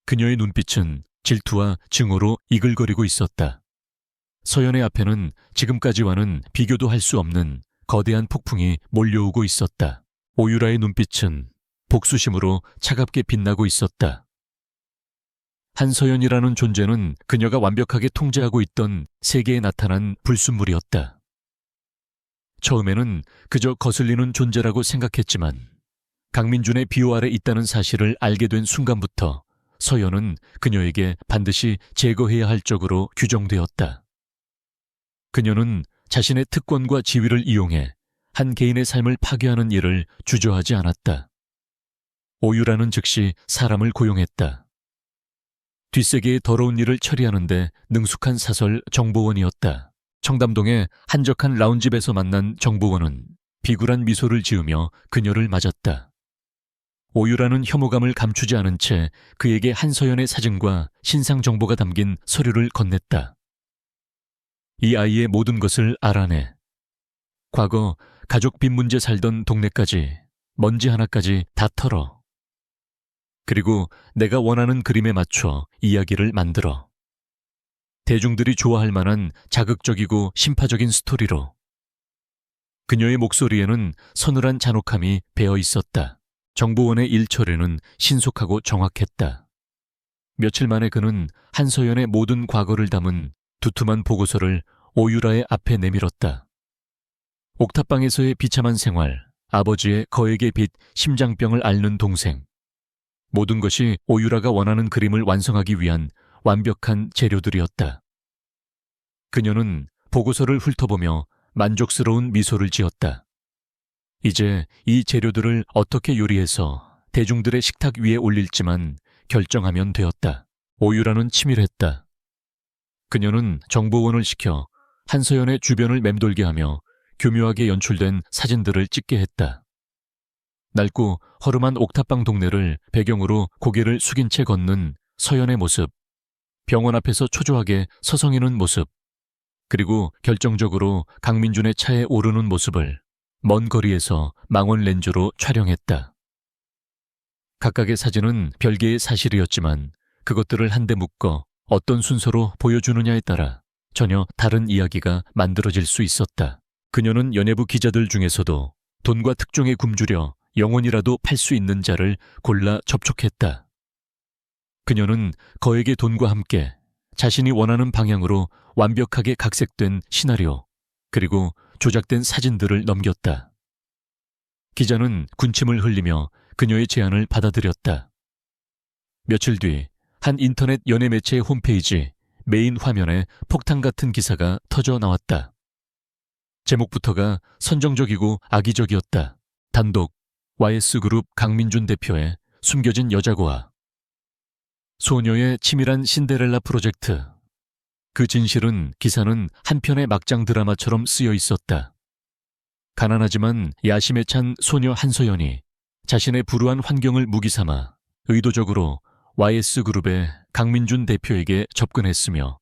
그녀의 눈빛은 질투와 증오로 이글거리고 있었다. 서연의 앞에는 지금까지와는 비교도 할 수 없는 거대한 폭풍이 몰려오고 있었다. 오유라의 눈빛은 복수심으로 차갑게 빛나고 있었다. 한서연이라는 존재는 그녀가 완벽하게 통제하고 있던 세계에 나타난 불순물이었다. 처음에는 그저 거슬리는 존재라고 생각했지만 강민준의 비호 아래 있다는 사실을 알게 된 순간부터 서연은 그녀에게 반드시 제거해야 할 적으로 규정되었다. 그녀는 자신의 특권과 지위를 이용해 한 개인의 삶을 파괴하는 일을 주저하지 않았다. 오유라는 즉시 사람을 고용했다. 뒷세계의 더러운 일을 처리하는데 능숙한 사설 정보원이었다. 청담동의 한적한 라운집에서 만난 정보원은 비굴한 미소를 지으며 그녀를 맞았다. 오유라는 혐오감을 감추지 않은 채 그에게 한서연의 사진과 신상 정보가 담긴 서류를 건넸다. 이 아이의 모든 것을 알아내. 과거 가족 빚 문제 살던 동네까지, 먼지 하나까지 다 털어. 그리고 내가 원하는 그림에 맞춰 이야기를 만들어. 대중들이 좋아할 만한 자극적이고 심파적인 스토리로. 그녀의 목소리에는 서늘한 잔혹함이 배어 있었다. 정보원의 일 처리는 신속하고 정확했다. 며칠 만에 그는 한서연의 모든 과거를 담은 두툼한 보고서를 오유라의 앞에 내밀었다. 옥탑방에서의 비참한 생활, 아버지의 거액의 빚, 심장병을 앓는 동생. 모든 것이 오유라가 원하는 그림을 완성하기 위한 완벽한 재료들이었다. 그녀는 보고서를 훑어보며 만족스러운 미소를 지었다. 이제 이 재료들을 어떻게 요리해서 대중들의 식탁 위에 올릴지만 결정하면 되었다. 오유라는 치밀했다. 그녀는 정보원을 시켜 한서연의 주변을 맴돌게 하며 교묘하게 연출된 사진들을 찍게 했다. 낡고 허름한 옥탑방 동네를 배경으로 고개를 숙인 채 걷는 서연의 모습, 병원 앞에서 초조하게 서성이는 모습, 그리고 결정적으로 강민준의 차에 오르는 모습을 먼 거리에서 망원 렌즈로 촬영했다. 각각의 사진은 별개의 사실이었지만 그것들을 한데 묶어 어떤 순서로 보여주느냐에 따라 전혀 다른 이야기가 만들어질 수 있었다. 그녀는 연예부 기자들 중에서도 돈과 특종에 굶주려 영혼이라도 팔 수 있는 자를 골라 접촉했다. 그녀는 거액의 돈과 함께 자신이 원하는 방향으로 완벽하게 각색된 시나리오, 그리고 조작된 사진들을 넘겼다. 기자는 군침을 흘리며 그녀의 제안을 받아들였다. 며칠 뒤 한 인터넷 연예 매체의 홈페이지 메인 화면에 폭탄 같은 기사가 터져 나왔다. 제목부터가 선정적이고 악의적이었다. 단독 YS그룹 강민준 대표의 숨겨진 여자고아. 소녀의 치밀한 신데렐라 프로젝트. 그 진실은 기사는 한 편의 막장 드라마처럼 쓰여 있었다. 가난하지만 야심에 찬 소녀 한서연이 자신의 불우한 환경을 무기 삼아 의도적으로 YS그룹의 강민준 대표에게 접근했으며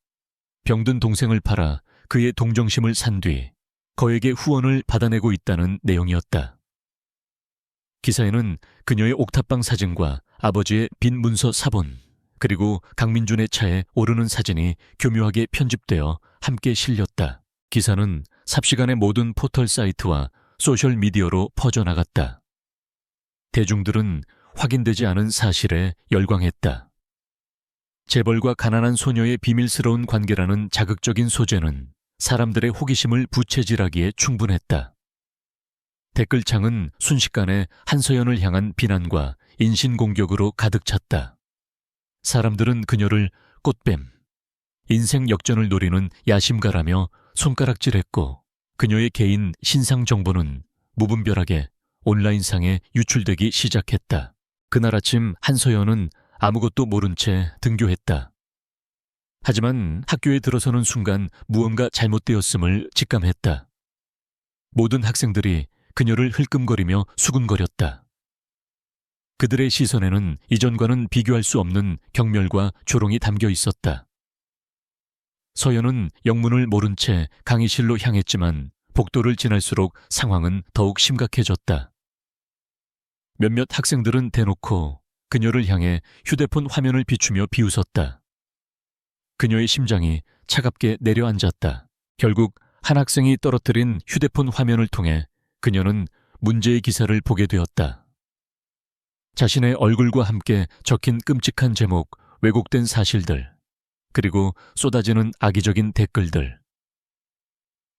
병든 동생을 팔아 그의 동정심을 산 뒤 거액의 후원을 받아내고 있다는 내용이었다. 기사에는 그녀의 옥탑방 사진과 아버지의 빈 문서 사본, 그리고 강민준의 차에 오르는 사진이 교묘하게 편집되어 함께 실렸다. 기사는 삽시간에 모든 포털 사이트와 소셜미디어로 퍼져나갔다. 대중들은 확인되지 않은 사실에 열광했다. 재벌과 가난한 소녀의 비밀스러운 관계라는 자극적인 소재는 사람들의 호기심을 부채질하기에 충분했다. 댓글창은 순식간에 한서연을 향한 비난과 인신공격으로 가득 찼다. 사람들은 그녀를 꽃뱀, 인생 역전을 노리는 야심가라며 손가락질했고 그녀의 개인 신상 정보는 무분별하게 온라인상에 유출되기 시작했다. 그날 아침 한서연은 아무것도 모른 채 등교했다. 하지만 학교에 들어서는 순간 무언가 잘못되었음을 직감했다. 모든 학생들이 그녀를 흘끔거리며 수군거렸다. 그들의 시선에는 이전과는 비교할 수 없는 경멸과 조롱이 담겨 있었다. 서연은 영문을 모른 채 강의실로 향했지만 복도를 지날수록 상황은 더욱 심각해졌다. 몇몇 학생들은 대놓고 그녀를 향해 휴대폰 화면을 비추며 비웃었다. 그녀의 심장이 차갑게 내려앉았다. 결국 한 학생이 떨어뜨린 휴대폰 화면을 통해 그녀는 문제의 기사를 보게 되었다. 자신의 얼굴과 함께 적힌 끔찍한 제목, 왜곡된 사실들, 그리고 쏟아지는 악의적인 댓글들.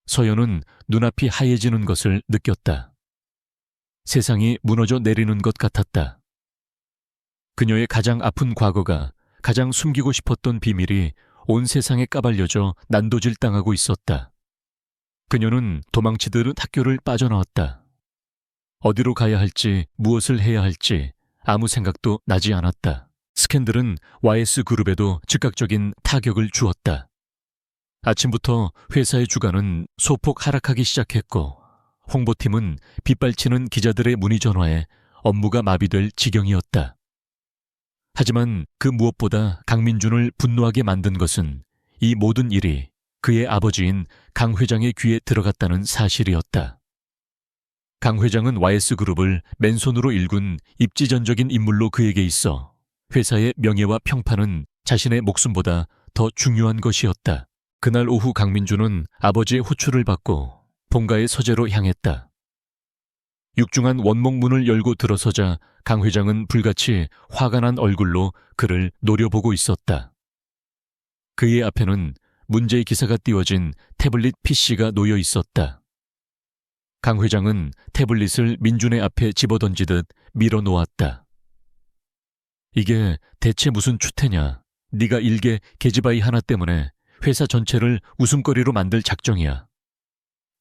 서연은 눈앞이 하얘지는 것을 느꼈다. 세상이 무너져 내리는 것 같았다. 그녀의 가장 아픈 과거가, 가장 숨기고 싶었던 비밀이 온 세상에 까발려져 난도질당하고 있었다. 그녀는 도망치듯 학교를 빠져나왔다. 어디로 가야 할지, 무엇을 해야 할지 아무 생각도 나지 않았다. 스캔들은 YS그룹에도 즉각적인 타격을 주었다. 아침부터 회사의 주가는 소폭 하락하기 시작했고 홍보팀은 빗발치는 기자들의 문의 전화에 업무가 마비될 지경이었다. 하지만 그 무엇보다 강민준을 분노하게 만든 것은 이 모든 일이 그의 아버지인 강 회장의 귀에 들어갔다는 사실이었다. 강 회장은 YS그룹을 맨손으로 일군 입지전적인 인물로 그에게 있어 회사의 명예와 평판은 자신의 목숨보다 더 중요한 것이었다. 그날 오후 강민준은 아버지의 호출을 받고 본가의 서재로 향했다. 육중한 원목문을 열고 들어서자 강 회장은 불같이 화가 난 얼굴로 그를 노려보고 있었다. 그의 앞에는 문제의 기사가 띄워진 태블릿 PC가 놓여 있었다. 강 회장은 태블릿을 민준의 앞에 집어던지듯 밀어놓았다. 이게 대체 무슨 추태냐? 네가 일개 계집아이 하나 때문에 회사 전체를 웃음거리로 만들 작정이야.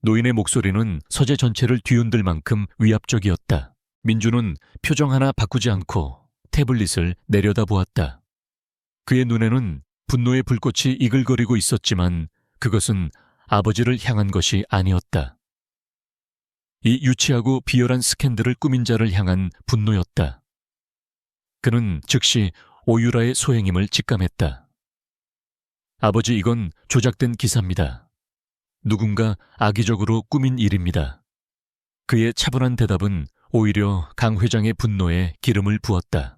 노인의 목소리는 서재 전체를 뒤흔들 만큼 위압적이었다. 민준은 표정 하나 바꾸지 않고 태블릿을 내려다보았다. 그의 눈에는 분노의 불꽃이 이글거리고 있었지만 그것은 아버지를 향한 것이 아니었다. 이 유치하고 비열한 스캔들을 꾸민 자를 향한 분노였다. 그는 즉시 오유라의 소행임을 직감했다. 아버지, 이건 조작된 기사입니다. 누군가 악의적으로 꾸민 일입니다. 그의 차분한 대답은 오히려 강 회장의 분노에 기름을 부었다.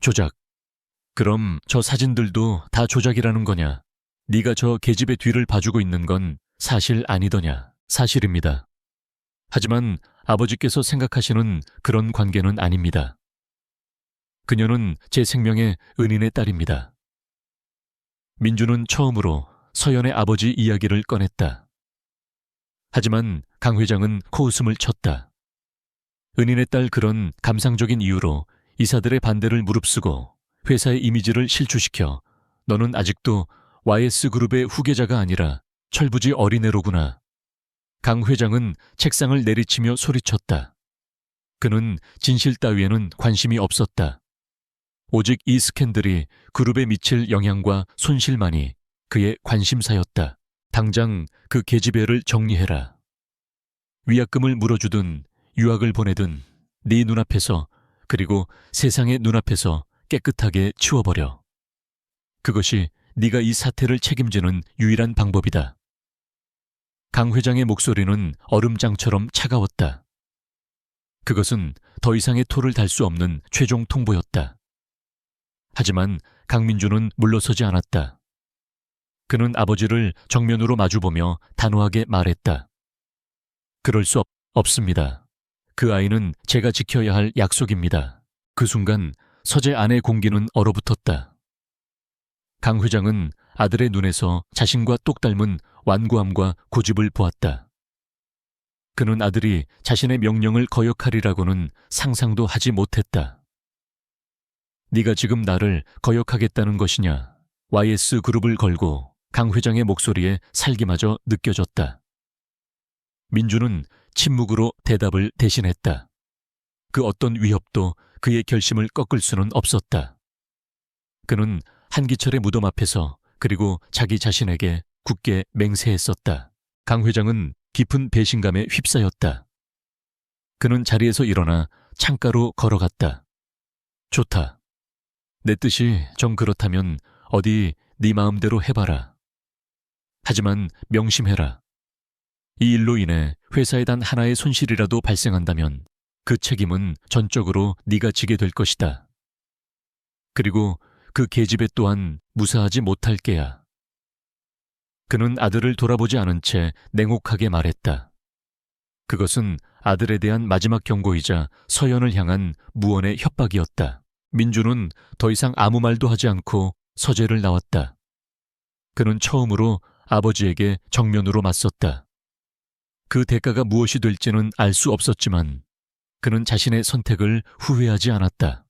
조작. 그럼 저 사진들도 다 조작이라는 거냐? 네가 저 계집의 뒤를 봐주고 있는 건 사실 아니더냐? 사실입니다. 하지만 아버지께서 생각하시는 그런 관계는 아닙니다. 그녀는 제 생명의 은인의 딸입니다. 민주는 처음으로 서연의 아버지 이야기를 꺼냈다. 하지만 강 회장은 코웃음을 쳤다. 은인의 딸, 그런 감상적인 이유로 이사들의 반대를 무릅쓰고 회사의 이미지를 실추시켜 너는 아직도 YS그룹의 후계자가 아니라 철부지 어린애로구나. 강 회장은 책상을 내리치며 소리쳤다. 그는 진실 따위에는 관심이 없었다. 오직 이 스캔들이 그룹에 미칠 영향과 손실만이 그의 관심사였다. 당장 그 계집애를 정리해라. 위약금을 물어주든 유학을 보내든 네 눈앞에서, 그리고 세상의 눈앞에서 깨끗하게 치워버려. 그것이 네가 이 사태를 책임지는 유일한 방법이다. 강 회장의 목소리는 얼음장처럼 차가웠다. 그것은 더 이상의 토를 달 수 없는 최종 통보였다. 하지만 강민준은 물러서지 않았다. 그는 아버지를 정면으로 마주보며 단호하게 말했다. 그럴 수 없습니다. 그 아이는 제가 지켜야 할 약속입니다. 그 순간 서재 안의 공기는 얼어붙었다. 강 회장은 아들의 눈에서 자신과 똑 닮은 완고함과 고집을 보았다. 그는 아들이 자신의 명령을 거역하리라고는 상상도 하지 못했다. 네가 지금 나를 거역하겠다는 것이냐? YS그룹을 걸고 강 회장의 목소리에 살기마저 느껴졌다. 민주는 침묵으로 대답을 대신했다. 그 어떤 위협도 그의 결심을 꺾을 수는 없었다. 그는 한기철의 무덤 앞에서, 그리고 자기 자신에게 굳게 맹세했었다. 강 회장은 깊은 배신감에 휩싸였다. 그는 자리에서 일어나 창가로 걸어갔다. 좋다. 내 뜻이 정 그렇다면 어디 네 마음대로 해봐라. 하지만 명심해라. 이 일로 인해 회사에 단 하나의 손실이라도 발생한다면 그 책임은 전적으로 네가 지게 될 것이다. 그리고 그 계집애 또한 무사하지 못할 게야. 그는 아들을 돌아보지 않은 채 냉혹하게 말했다. 그것은 아들에 대한 마지막 경고이자 서연을 향한 무언의 협박이었다. 민주는 더 이상 아무 말도 하지 않고 서재를 나왔다. 그는 처음으로 아버지에게 정면으로 맞섰다. 그 대가가 무엇이 될지는 알 수 없었지만 그는 자신의 선택을 후회하지 않았다.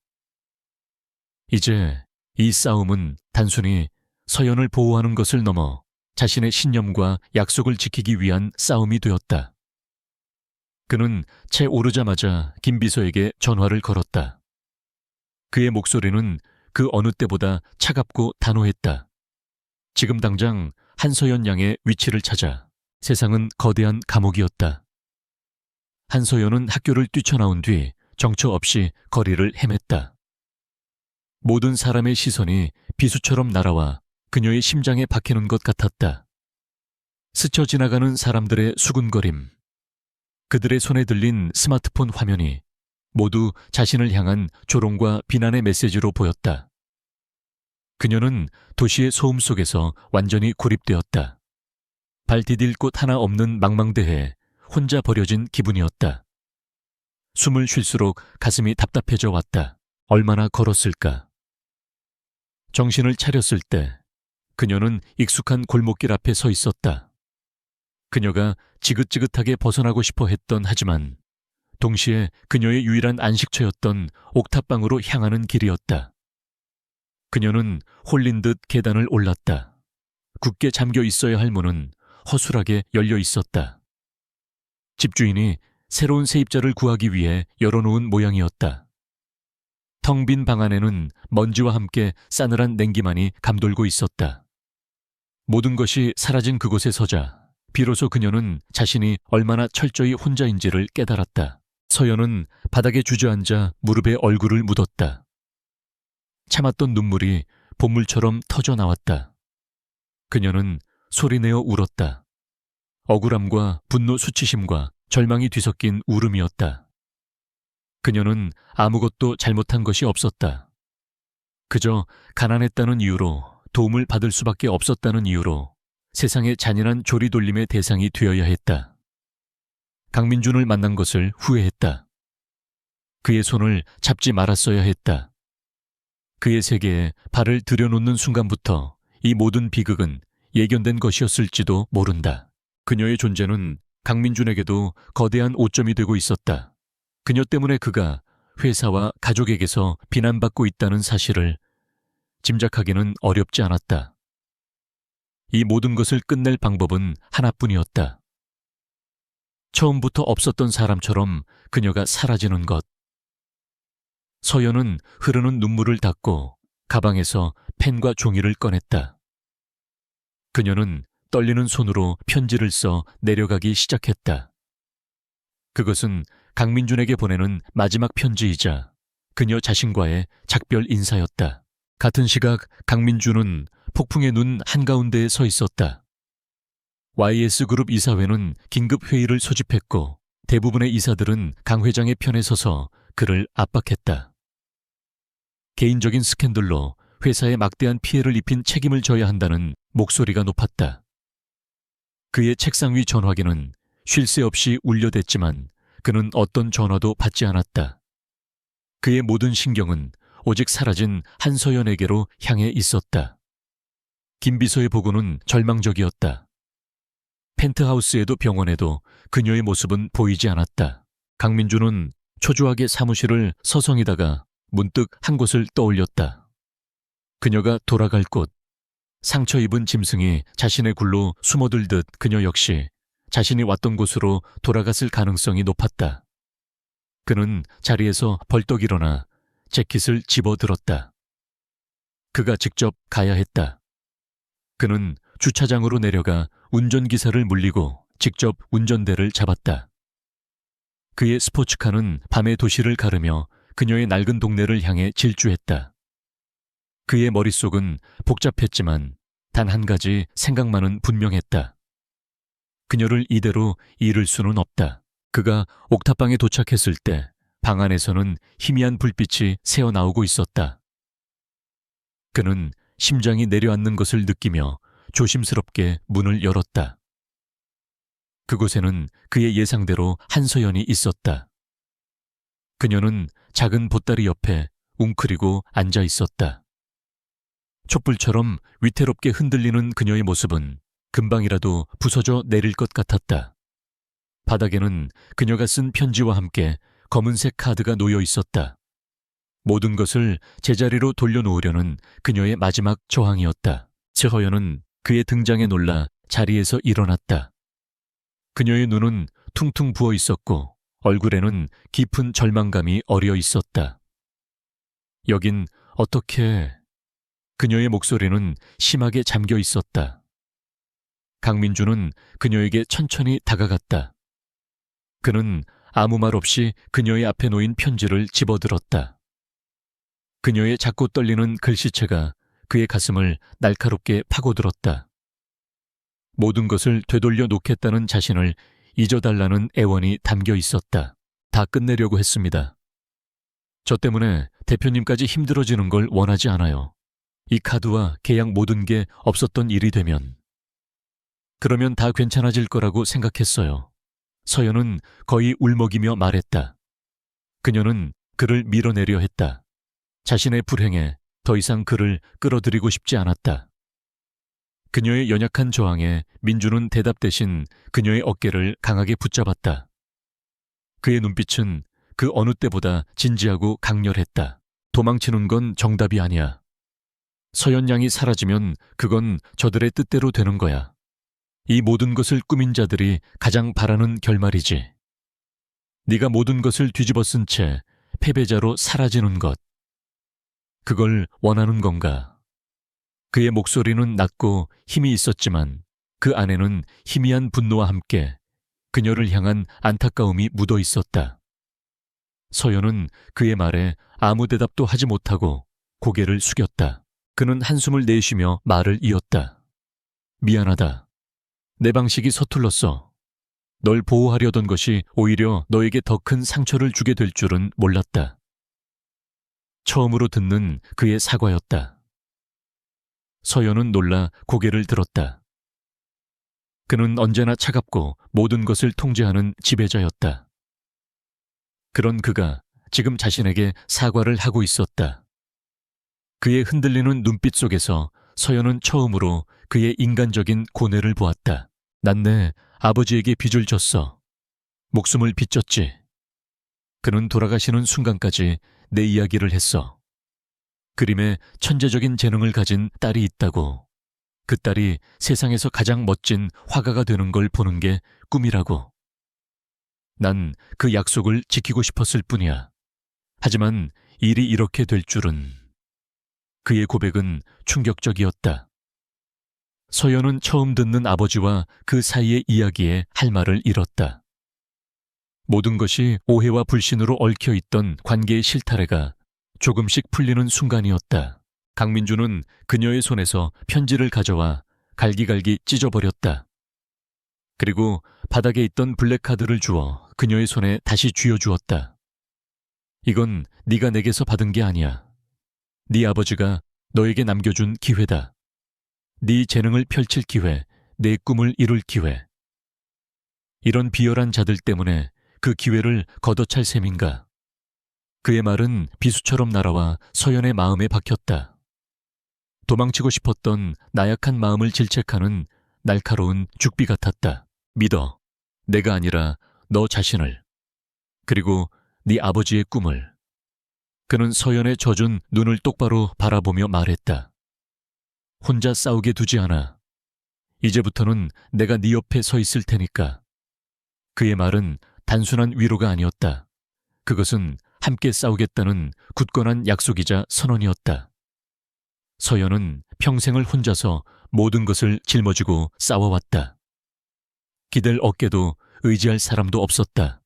이제 이 싸움은 단순히 서연을 보호하는 것을 넘어 자신의 신념과 약속을 지키기 위한 싸움이 되었다. 그는 채 오르자마자 김비서에게 전화를 걸었다. 그의 목소리는 그 어느 때보다 차갑고 단호했다. 지금 당장 한서연 양의 위치를 찾아. 세상은 거대한 감옥이었다. 한서연은 학교를 뛰쳐나온 뒤 정처 없이 거리를 헤맸다. 모든 사람의 시선이 비수처럼 날아와 그녀의 심장에 박히는 것 같았다. 스쳐 지나가는 사람들의 수군거림, 그들의 손에 들린 스마트폰 화면이 모두 자신을 향한 조롱과 비난의 메시지로 보였다. 그녀는 도시의 소음 속에서 완전히 고립되었다. 발 디딜 곳 하나 없는 망망대해에 혼자 버려진 기분이었다. 숨을 쉴수록 가슴이 답답해져 왔다. 얼마나 걸었을까? 정신을 차렸을 때 그녀는 익숙한 골목길 앞에 서 있었다. 그녀가 지긋지긋하게 벗어나고 싶어 했던 하지만 동시에 그녀의 유일한 안식처였던 옥탑방으로 향하는 길이었다. 그녀는 홀린 듯 계단을 올랐다. 굳게 잠겨 있어야 할 문은 허술하게 열려 있었다. 집주인이 새로운 세입자를 구하기 위해 열어놓은 모양이었다. 텅 빈 방 안에는 먼지와 함께 싸늘한 냉기만이 감돌고 있었다. 모든 것이 사라진 그곳에 서자 비로소 그녀는 자신이 얼마나 철저히 혼자인지를 깨달았다. 서연은 바닥에 주저앉아 무릎에 얼굴을 묻었다. 참았던 눈물이 봇물처럼 터져 나왔다. 그녀는 소리내어 울었다. 억울함과 분노 수치심과 절망이 뒤섞인 울음이었다. 그녀는 아무것도 잘못한 것이 없었다. 그저 가난했다는 이유로, 도움을 받을 수밖에 없었다는 이유로 세상의 잔인한 조리돌림의 대상이 되어야 했다. 강민준을 만난 것을 후회했다. 그의 손을 잡지 말았어야 했다. 그의 세계에 발을 들여놓는 순간부터 이 모든 비극은 예견된 것이었을지도 모른다. 그녀의 존재는 강민준에게도 거대한 오점이 되고 있었다. 그녀 때문에 그가 회사와 가족에게서 비난받고 있다는 사실을 짐작하기는 어렵지 않았다. 이 모든 것을 끝낼 방법은 하나뿐이었다. 처음부터 없었던 사람처럼 그녀가 사라지는 것. 서연은 흐르는 눈물을 닦고 가방에서 펜과 종이를 꺼냈다. 그녀는 떨리는 손으로 편지를 써 내려가기 시작했다. 그것은 강민준에게 보내는 마지막 편지이자 그녀 자신과의 작별 인사였다. 같은 시각 강민준은 폭풍의 눈 한가운데에 서 있었다. YS그룹 이사회는 긴급 회의를 소집했고 대부분의 이사들은 강 회장의 편에 서서 그를 압박했다. 개인적인 스캔들로 회사에 막대한 피해를 입힌 책임을 져야 한다는 목소리가 높았다. 그의 책상 위 전화기는 쉴 새 없이 울려댔지만 그는 어떤 전화도 받지 않았다. 그의 모든 신경은 오직 사라진 한서연에게로 향해 있었다. 김 비서의 보고는 절망적이었다. 펜트하우스에도 병원에도 그녀의 모습은 보이지 않았다. 강민준은 초조하게 사무실을 서성이다가 문득 한 곳을 떠올렸다. 그녀가 돌아갈 곳, 상처 입은 짐승이 자신의 굴로 숨어들듯 그녀 역시 자신이 왔던 곳으로 돌아갔을 가능성이 높았다. 그는 자리에서 벌떡 일어나 재킷을 집어들었다. 그가 직접 가야 했다. 그는 주차장으로 내려가 운전기사를 물리고 직접 운전대를 잡았다. 그의 스포츠카는 밤의 도시를 가르며 그녀의 낡은 동네를 향해 질주했다. 그의 머릿속은 복잡했지만 단 한 가지 생각만은 분명했다. 그녀를 이대로 잃을 수는 없다. 그가 옥탑방에 도착했을 때 방 안에서는 희미한 불빛이 새어나오고 있었다. 그는 심장이 내려앉는 것을 느끼며 조심스럽게 문을 열었다. 그곳에는 그의 예상대로 한서연이 있었다. 그녀는 작은 보따리 옆에 웅크리고 앉아 있었다. 촛불처럼 위태롭게 흔들리는 그녀의 모습은 금방이라도 부서져 내릴 것 같았다. 바닥에는 그녀가 쓴 편지와 함께 검은색 카드가 놓여 있었다. 모든 것을 제자리로 돌려놓으려는 그녀의 마지막 저항이었다. 최허연은 그의 등장에 놀라 자리에서 일어났다. 그녀의 눈은 퉁퉁 부어 있었고 얼굴에는 깊은 절망감이 어려 있었다. 여긴 어떻게... 그녀의 목소리는 심하게 잠겨 있었다. 강민주는 그녀에게 천천히 다가갔다. 그는 아무 말 없이 그녀의 앞에 놓인 편지를 집어들었다. 그녀의 작고 떨리는 글씨체가 그의 가슴을 날카롭게 파고들었다. 모든 것을 되돌려 놓겠다는 자신을 잊어달라는 애원이 담겨 있었다. 다 끝내려고 했습니다. 저 때문에 대표님까지 힘들어지는 걸 원하지 않아요. 이 카드와 계약 모든 게 없었던 일이 되면. 그러면 다 괜찮아질 거라고 생각했어요. 서연은 거의 울먹이며 말했다. 그녀는 그를 밀어내려 했다. 자신의 불행에 더 이상 그를 끌어들이고 싶지 않았다. 그녀의 연약한 저항에 민주는 대답 대신 그녀의 어깨를 강하게 붙잡았다. 그의 눈빛은 그 어느 때보다 진지하고 강렬했다. 도망치는 건 정답이 아니야. 서연 양이 사라지면 그건 저들의 뜻대로 되는 거야. 이 모든 것을 꾸민 자들이 가장 바라는 결말이지. 네가 모든 것을 뒤집어 쓴 채 패배자로 사라지는 것. 그걸 원하는 건가? 그의 목소리는 낮고 힘이 있었지만 그 안에는 희미한 분노와 함께 그녀를 향한 안타까움이 묻어 있었다. 서연은 그의 말에 아무 대답도 하지 못하고 고개를 숙였다. 그는 한숨을 내쉬며 말을 이었다. 미안하다. 내 방식이 서툴렀어. 널 보호하려던 것이 오히려 너에게 더 큰 상처를 주게 될 줄은 몰랐다. 처음으로 듣는 그의 사과였다. 서연은 놀라 고개를 들었다. 그는 언제나 차갑고 모든 것을 통제하는 지배자였다. 그런 그가 지금 자신에게 사과를 하고 있었다. 그의 흔들리는 눈빛 속에서 서연은 처음으로 그의 인간적인 고뇌를 보았다. 난 내 아버지에게 빚을 졌어. 목숨을 빚졌지. 그는 돌아가시는 순간까지 내 이야기를 했어. 그림에 천재적인 재능을 가진 딸이 있다고. 그 딸이 세상에서 가장 멋진 화가가 되는 걸 보는 게 꿈이라고. 난 그 약속을 지키고 싶었을 뿐이야. 하지만 일이 이렇게 될 줄은. 그의 고백은 충격적이었다. 서연은 처음 듣는 아버지와 그 사이의 이야기에 할 말을 잃었다. 모든 것이 오해와 불신으로 얽혀있던 관계의 실타래가 조금씩 풀리는 순간이었다. 강민주는 그녀의 손에서 편지를 가져와 갈기갈기 찢어버렸다. 그리고 바닥에 있던 블랙카드를 주워 그녀의 손에 다시 쥐어주었다. 이건 네가 내게서 받은 게 아니야. 네 아버지가 너에게 남겨준 기회다. 네 재능을 펼칠 기회, 내 꿈을 이룰 기회. 이런 비열한 자들 때문에 그 기회를 걷어찰 셈인가. 그의 말은 비수처럼 날아와 서연의 마음에 박혔다. 도망치고 싶었던 나약한 마음을 질책하는 날카로운 죽비 같았다. 믿어. 내가 아니라 너 자신을. 그리고 네 아버지의 꿈을. 그는 서연의 젖은 눈을 똑바로 바라보며 말했다. 혼자 싸우게 두지 않아. 이제부터는 내가 네 옆에 서 있을 테니까. 그의 말은 단순한 위로가 아니었다. 그것은 함께 싸우겠다는 굳건한 약속이자 선언이었다. 서연은 평생을 혼자서 모든 것을 짊어지고 싸워왔다. 기댈 어깨도 의지할 사람도 없었다.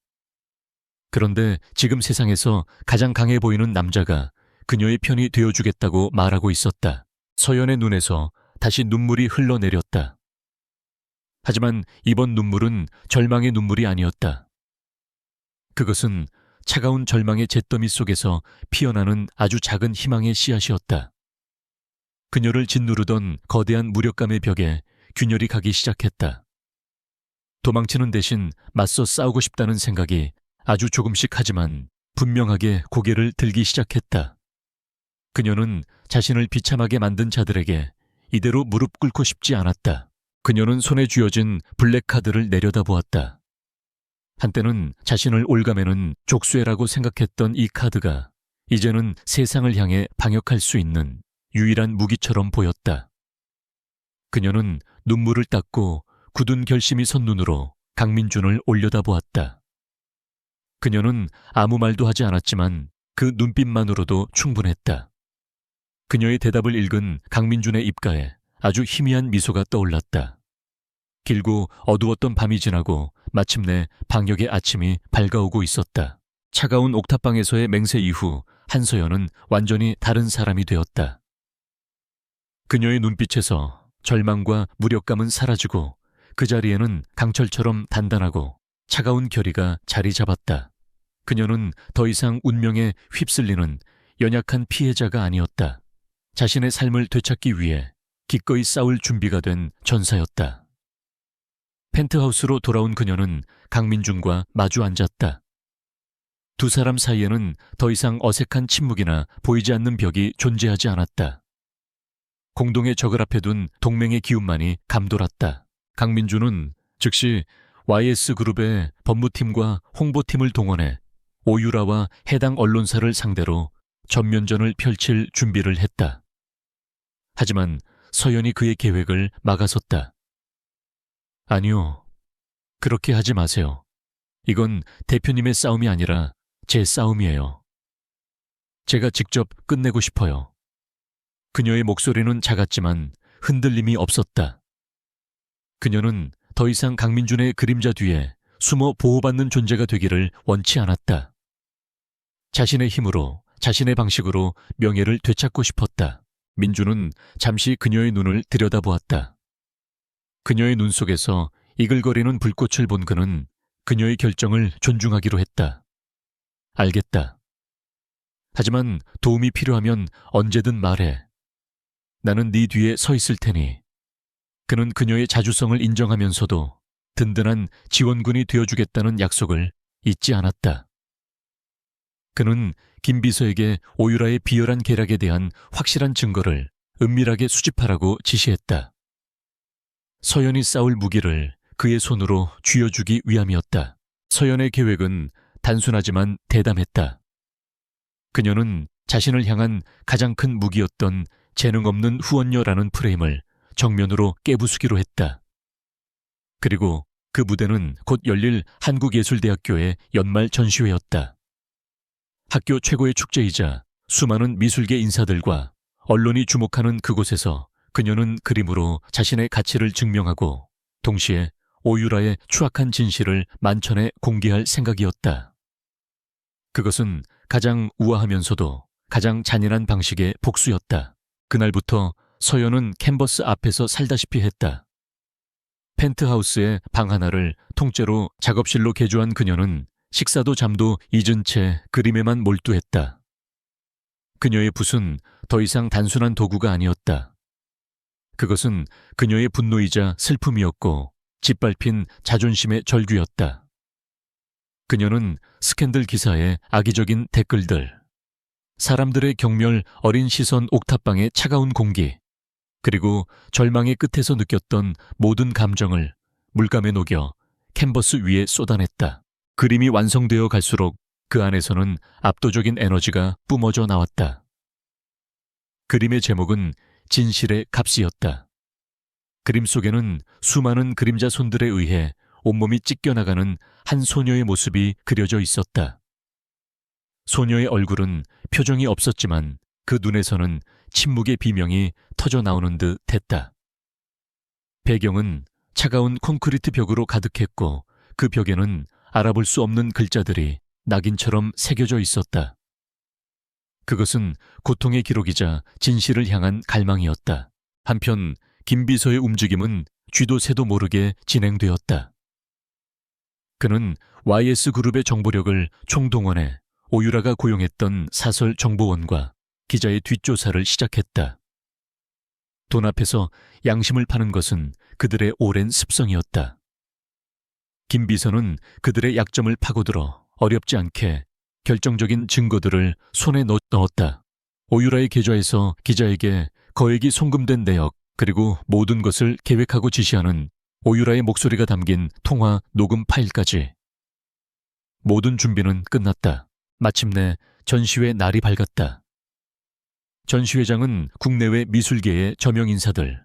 그런데 지금 세상에서 가장 강해 보이는 남자가 그녀의 편이 되어주겠다고 말하고 있었다. 서연의 눈에서 다시 눈물이 흘러내렸다. 하지만 이번 눈물은 절망의 눈물이 아니었다. 그것은 차가운 절망의 잿더미 속에서 피어나는 아주 작은 희망의 씨앗이었다. 그녀를 짓누르던 거대한 무력감의 벽에 균열이 가기 시작했다. 도망치는 대신 맞서 싸우고 싶다는 생각이 아주 조금씩 하지만 분명하게 고개를 들기 시작했다. 그녀는 자신을 비참하게 만든 자들에게 이대로 무릎 꿇고 싶지 않았다. 그녀는 손에 쥐어진 블랙카드를 내려다보았다. 한때는 자신을 올가매는 족쇄라고 생각했던 이 카드가 이제는 세상을 향해 방역할 수 있는 유일한 무기처럼 보였다. 그녀는 눈물을 닦고 굳은 결심이 선 눈으로 강민준을 올려다보았다. 그녀는 아무 말도 하지 않았지만 그 눈빛만으로도 충분했다. 그녀의 대답을 읽은 강민준의 입가에 아주 희미한 미소가 떠올랐다. 길고 어두웠던 밤이 지나고 마침내 방역의 아침이 밝아오고 있었다. 차가운 옥탑방에서의 맹세 이후 한서연은 완전히 다른 사람이 되었다. 그녀의 눈빛에서 절망과 무력감은 사라지고 그 자리에는 강철처럼 단단하고 차가운 결의가 자리 잡았다. 그녀는 더 이상 운명에 휩쓸리는 연약한 피해자가 아니었다. 자신의 삶을 되찾기 위해 기꺼이 싸울 준비가 된 전사였다. 펜트하우스로 돌아온 그녀는 강민준과 마주 앉았다. 두 사람 사이에는 더 이상 어색한 침묵이나 보이지 않는 벽이 존재하지 않았다. 공동의 적을 앞에 둔 동맹의 기운만이 감돌았다. 강민준은 즉시 YS그룹의 법무팀과 홍보팀을 동원해 오유라와 해당 언론사를 상대로 전면전을 펼칠 준비를 했다. 하지만 서연이 그의 계획을 막아섰다. 아니요, 그렇게 하지 마세요. 이건 대표님의 싸움이 아니라 제 싸움이에요. 제가 직접 끝내고 싶어요. 그녀의 목소리는 작았지만 흔들림이 없었다. 그녀는 더 이상 강민준의 그림자 뒤에 숨어 보호받는 존재가 되기를 원치 않았다. 자신의 힘으로, 자신의 방식으로 명예를 되찾고 싶었다. 민준은 잠시 그녀의 눈을 들여다보았다. 그녀의 눈 속에서 이글거리는 불꽃을 본 그는 그녀의 결정을 존중하기로 했다. 알겠다. 하지만 도움이 필요하면 언제든 말해. 나는 네 뒤에 서 있을 테니. 그는 그녀의 자주성을 인정하면서도 든든한 지원군이 되어주겠다는 약속을 잊지 않았다. 그는 김 비서에게 오유라의 비열한 계략에 대한 확실한 증거를 은밀하게 수집하라고 지시했다. 서연이 싸울 무기를 그의 손으로 쥐어주기 위함이었다. 서연의 계획은 단순하지만 대담했다. 그녀는 자신을 향한 가장 큰 무기였던 재능 없는 후원녀라는 프레임을 정면으로 깨부수기로 했다. 그리고 그 무대는 곧 열릴 한국예술대학교의 연말 전시회였다. 학교 최고의 축제이자 수많은 미술계 인사들과 언론이 주목하는 그곳에서 그녀는 그림으로 자신의 가치를 증명하고 동시에 오유라의 추악한 진실을 만천에 공개할 생각이었다. 그것은 가장 우아하면서도 가장 잔인한 방식의 복수였다. 그날부터 서연은 캔버스 앞에서 살다시피 했다. 펜트하우스의 방 하나를 통째로 작업실로 개조한 그녀는 식사도 잠도 잊은 채 그림에만 몰두했다. 그녀의 붓은 더 이상 단순한 도구가 아니었다. 그것은 그녀의 분노이자 슬픔이었고 짓밟힌 자존심의 절규였다. 그녀는 스캔들 기사의 악의적인 댓글들, 사람들의 경멸 어린 시선 옥탑방의 차가운 공기, 그리고 절망의 끝에서 느꼈던 모든 감정을 물감에 녹여 캔버스 위에 쏟아냈다. 그림이 완성되어 갈수록 그 안에서는 압도적인 에너지가 뿜어져 나왔다. 그림의 제목은 진실의 값이었다. 그림 속에는 수많은 그림자 손들에 의해 온몸이 찢겨나가는 한 소녀의 모습이 그려져 있었다. 소녀의 얼굴은 표정이 없었지만 그 눈에서는 침묵의 비명이 터져 나오는 듯 했다. 배경은 차가운 콘크리트 벽으로 가득했고 그 벽에는 알아볼 수 없는 글자들이 낙인처럼 새겨져 있었다. 그것은 고통의 기록이자 진실을 향한 갈망이었다. 한편 김 비서의 움직임은 쥐도 새도 모르게 진행되었다. 그는 YS그룹의 정보력을 총동원해 오유라가 고용했던 사설 정보원과 기자의 뒷조사를 시작했다. 돈 앞에서 양심을 파는 것은 그들의 오랜 습성이었다. 김 비서는 그들의 약점을 파고들어 어렵지 않게 결정적인 증거들을 손에 넣었다. 오유라의 계좌에서 기자에게 거액이 송금된 내역 그리고 모든 것을 계획하고 지시하는 오유라의 목소리가 담긴 통화 녹음 파일까지. 모든 준비는 끝났다. 마침내 전시회 날이 밝았다. 전시회장은 국내외 미술계의 저명 인사들,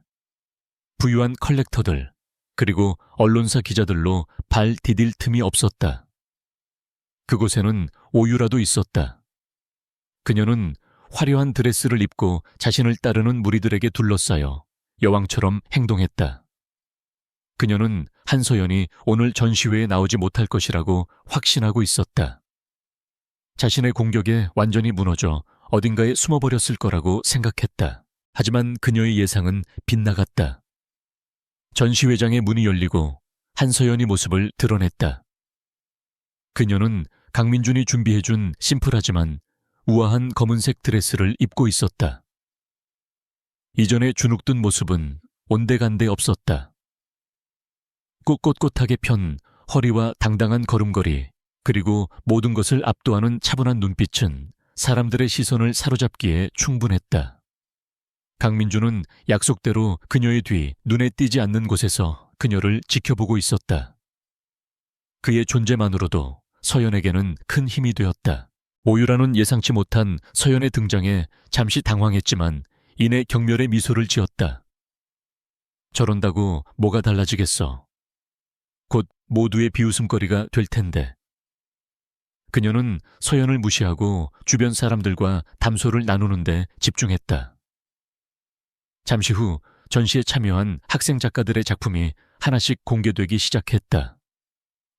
부유한 컬렉터들, 그리고 언론사 기자들로 발 디딜 틈이 없었다. 그곳에는 오유라도 있었다. 그녀는 화려한 드레스를 입고 자신을 따르는 무리들에게 둘러싸여 여왕처럼 행동했다. 그녀는 한서연이 오늘 전시회에 나오지 못할 것이라고 확신하고 있었다. 자신의 공격에 완전히 무너져 어딘가에 숨어버렸을 거라고 생각했다. 하지만 그녀의 예상은 빗나갔다. 전시회장의 문이 열리고 한서연이 모습을 드러냈다. 그녀는 강민준이 준비해준 심플하지만 우아한 검은색 드레스를 입고 있었다. 이전의 주눅든 모습은 온데간데 없었다. 꼿꼿하게 편 허리와 당당한 걸음걸이, 그리고 모든 것을 압도하는 차분한 눈빛은 사람들의 시선을 사로잡기에 충분했다. 강민주는 약속대로 그녀의 뒤 눈에 띄지 않는 곳에서 그녀를 지켜보고 있었다. 그의 존재만으로도 서연에게는 큰 힘이 되었다. 오유라는 예상치 못한 서연의 등장에 잠시 당황했지만 이내 경멸의 미소를 지었다. 저런다고 뭐가 달라지겠어. 곧 모두의 비웃음거리가 될 텐데. 그녀는 서연을 무시하고 주변 사람들과 담소를 나누는 데 집중했다. 잠시 후 전시에 참여한 학생 작가들의 작품이 하나씩 공개되기 시작했다.